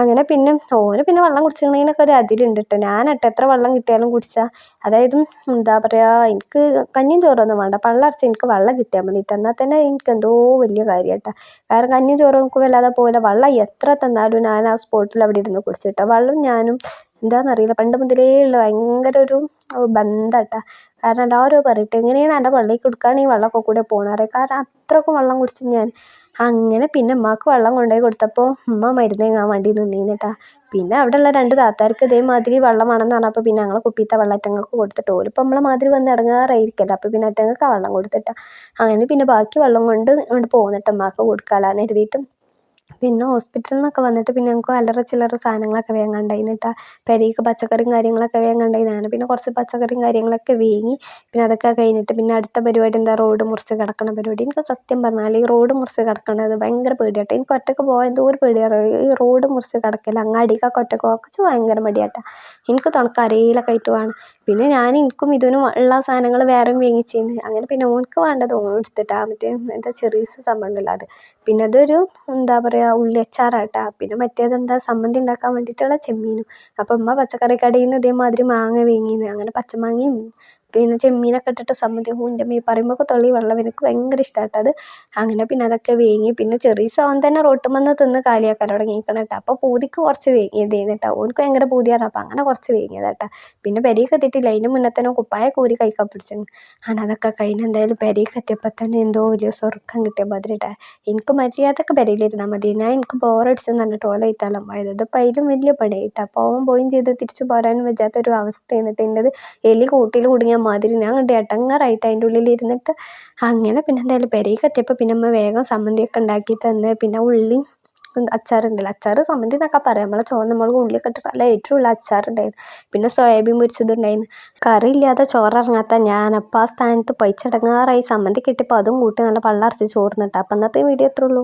അങ്ങനെ പിന്നെ ഓന് പിന്നെ വെള്ളം കുടിച്ചിട്ടുണ്ടെങ്കിലൊക്കെ ഒരു അതിരുണ്ട് കേട്ടോ. ഞാനട്ടെ എത്ര വെള്ളം കിട്ടിയാലും കുടിച്ചാൽ, അതായത് എന്താ പറയുക, എനിക്ക് കഞ്ഞിയും ചോറൊന്നും വേണ്ട, പള്ളടച്ച് എനിക്ക് വെള്ളം കിട്ടിയാൽ മതിയിട്ട്. എന്നാൽ തന്നെ എനിക്ക് എന്തോ വലിയ കാര്യമായിട്ടാ. കാരണം കഞ്ഞിയും ചോറും എനിക്ക് വല്ലാതെ പോകില്ല. വെള്ളം എത്ര തന്നാലും ഞാൻ ആ സ്പോട്ടിൽ അവിടെ ഇരുന്ന് കുടിച്ചിട്ടോ. വെള്ളം ഞാനും എന്താണെന്നറിയില്ല, പണ്ട് മുതലേ ഉള്ള ഭയങ്കര ഒരു ബന്ധമാട്ടാ. കാരണം എല്ലാവരും പറയട്ടെ എങ്ങനെയാണ് എൻ്റെ പള്ളിക്ക് കൊടുക്കുകയാണ് ഈ വെള്ളമൊക്കെ കൂടെ പോകണത്. കാരണം അത്രക്കും വെള്ളം കുടിച്ചു ഞാൻ. അങ്ങനെ പിന്നെ ഉമ്മാക്ക് വെള്ളം കൊണ്ടുപോയി കൊടുത്തപ്പോൾ ഉമ്മ മരുന്ന് വാങ്ങാൻ വേണ്ടി നിന്നിട്ടാ. പിന്നെ അവിടെയുള്ള 2 താത്താർക്ക് ഇതേമാതിരി വെള്ളം വേണമെന്ന് പറഞ്ഞപ്പോൾ പിന്നെ ഞങ്ങൾ കുപ്പിയിലത്തെ വെള്ളം അറ്റങ്ങൾക്ക് കൊടുത്തിട്ട്, ഓലിപ്പോൾ നമ്മളെ മാതിരി വന്ന് ഇടങ്ങാറായിരിക്കല്ലോ. അപ്പോൾ പിന്നെ അറ്റങ്ങൾക്ക് ആ വെള്ളം കൊടുത്തിട്ടാ. അങ്ങനെ പിന്നെ ബാക്കി വെള്ളം കൊണ്ട് ഇങ്ങോട്ട് പോന്നിട്ട് ഉമ്മാക്ക് കൊടുക്കാമെന്ന് കരുതിയിട്ട്. പിന്നെ ഹോസ്പിറ്റലിൽ നിന്നൊക്കെ വന്നിട്ട് പിന്നെ ഞങ്ങൾക്ക് അല്ലറ ചില്ലറ സാധനങ്ങളൊക്കെ വാങ്ങാനുണ്ടായിരുന്നിട്ടാ. പെരേക്ക് പച്ചക്കറിയും കാര്യങ്ങളൊക്കെ വാങ്ങാനുണ്ടായി. ഞാൻ പിന്നെ കുറച്ച് പച്ചക്കറിയും കാര്യങ്ങളൊക്കെ വാങ്ങി. പിന്നെ അതൊക്കെ കഴിഞ്ഞിട്ട് പിന്നെ അടുത്ത പരിപാടി എന്താ, റോഡ് മുറിച്ച് കിടക്കണ പരിപാടി. എനിക്ക് സത്യം പറഞ്ഞാൽ ഈ റോഡ് മുറിച്ച് കിടക്കണത് ഭയങ്കര പേടിയാട്ടോ. എനിക്ക് ഒറ്റയ്ക്ക് പോകാൻ എന്തോ ഒരു പേടിയാണ് ഈ റോഡ് മുറിച്ച് കിടക്കില്ല. അങ്ങാടിക്കൊക്കെ ഒറ്റയ്ക്ക് പോകാൻ ഭയങ്കര മടിയാട്ടോ. എനിക്ക് തുണക്ക് ആരെങ്കിലുമൊക്കെ ആയിട്ട് വേണം. പിന്നെ എനിക്കും ഇതിനും ഉള്ള സാധനങ്ങൾ വേറെയും വാങ്ങിച്ചിരുന്നു. അങ്ങനെ പിന്നെ ഓനക്ക് വേണ്ടത് ഓൻ എടുത്തിട്ടാ. മറ്റേ എന്താ ചെറിയ സംഭവം ഉണ്ടല്ലോ അത്. പിന്നെ അതൊരു എന്താ പറയുക ഉള്ളി അച്ചാറാട്ടാ. പിന്നെ മറ്റേതെന്താ സമ്മന്തി ഉണ്ടാക്കാൻ വേണ്ടിയിട്ടുള്ള ചെമ്മീനും. അപ്പം ഉമ്മ പച്ചക്കറി കടയിൽ നിന്ന് ഇതേമാതിരി മാങ്ങ വാങ്ങിയിരുന്നു. അങ്ങനെ പച്ചമാങ്ങയും പിന്നെ ചെമ്മീനൊക്കെ ഇട്ടിട്ട് സമ്മന്തി. എൻ്റെ മീ പറയുമ്പോൾ തൊള്ളി വെള്ളം, എനിക്ക് ഭയങ്കര ഇഷ്ടമാട്ടോ അത്. അങ്ങനെ പിന്നെ അതൊക്കെ വാങ്ങി. പിന്നെ ചെറിയ അവൻ തന്നെ റോട്ടുമെന്ന് തിന്ന് കാലിയാക്കാൻ തുടങ്ങിയിരിക്കണം കേട്ടോ. അപ്പോൾ പൂതിക്ക് കുറച്ച് വാങ്ങിയതേന്ന് കേട്ടോ. ഓനക്ക് ഭയങ്കര പൂതിയാണ്. അപ്പോൾ അങ്ങനെ കുറച്ച് വാങ്ങിയതാട്ടോ. പിന്നെ പെരേക്ക് എത്തിയിട്ടില്ല, അതിന് മുന്നേ തന്നെ കുപ്പായ കൂരി കഴിക്കാൻ പിടിച്ചിരുന്നു. അങ്ങനെ അതൊക്കെ കഴിഞ്ഞ് എന്തായാലും പെരേക്ക് എത്തിയപ്പോൾ തന്നെ എന്തോ വലിയ സ്വർക്കം കിട്ടിയ മാതിരിട്ടാ. എനിക്ക് മര്യാദക്ക് പെരയിലിരുന്നാൽ മതി, ഞാൻ എനിക്ക് ബോറടിച്ചെന്ന് പറഞ്ഞിട്ട് ഓല ഇത്താലം പോയത്. ഇതിപ്പോൾ അതിലും വലിയ പണിയായിട്ടാ. അപ്പോൾ അവൻ പോയും ചെയ്ത് തിരിച്ച് പോരാനും വെച്ചാത്തൊരു അവസ്ഥ എന്നിട്ട് എൻ്റെത് എലി കൂട്ടിൽ കുടുങ്ങിയ മാതിരി ഞാൻ കണ്ട് എട്ടങ്ങാറായിട്ട് അതിൻ്റെ ഉള്ളിൽ ഇരുന്നിട്ട്. അങ്ങനെ പിന്നെ എന്തായാലും പെരേക്ക് എത്തിയപ്പോൾ പിന്നെ അമ്മ വേഗം സമ്മന്തിയൊക്കെ ഉണ്ടാക്കി തന്ന്. പിന്നെ ഉള്ളി അച്ചാറുണ്ടല്ലോ, അച്ചാറ് സമ്മന്തി എന്നൊക്കെ പറയാം, നമ്മളെ ചുവന്ന മുളക് ഉള്ളിയൊക്കെ ഇട്ടിട്ട് നല്ല എരിവുള്ള അച്ചാറുണ്ടായിരുന്നു. പിന്നെ സോയാബീൻ പൊരിച്ചതുണ്ടായിരുന്നു. കറി ഇല്ലാതെ ചോറിറങ്ങാത്ത ഞാനപ്പോൾ ആ സ്ഥാനത്ത് പൈച്ചടങ്ങാറായി. സമ്മന്തി കിട്ടിയപ്പോൾ അതും കൂട്ടി നല്ല പള്ളറച്ച് ചോറിനിട്ടാ. അപ്പം അന്നത്തെ വീഡിയോ എത്ര ഉള്ളൂ.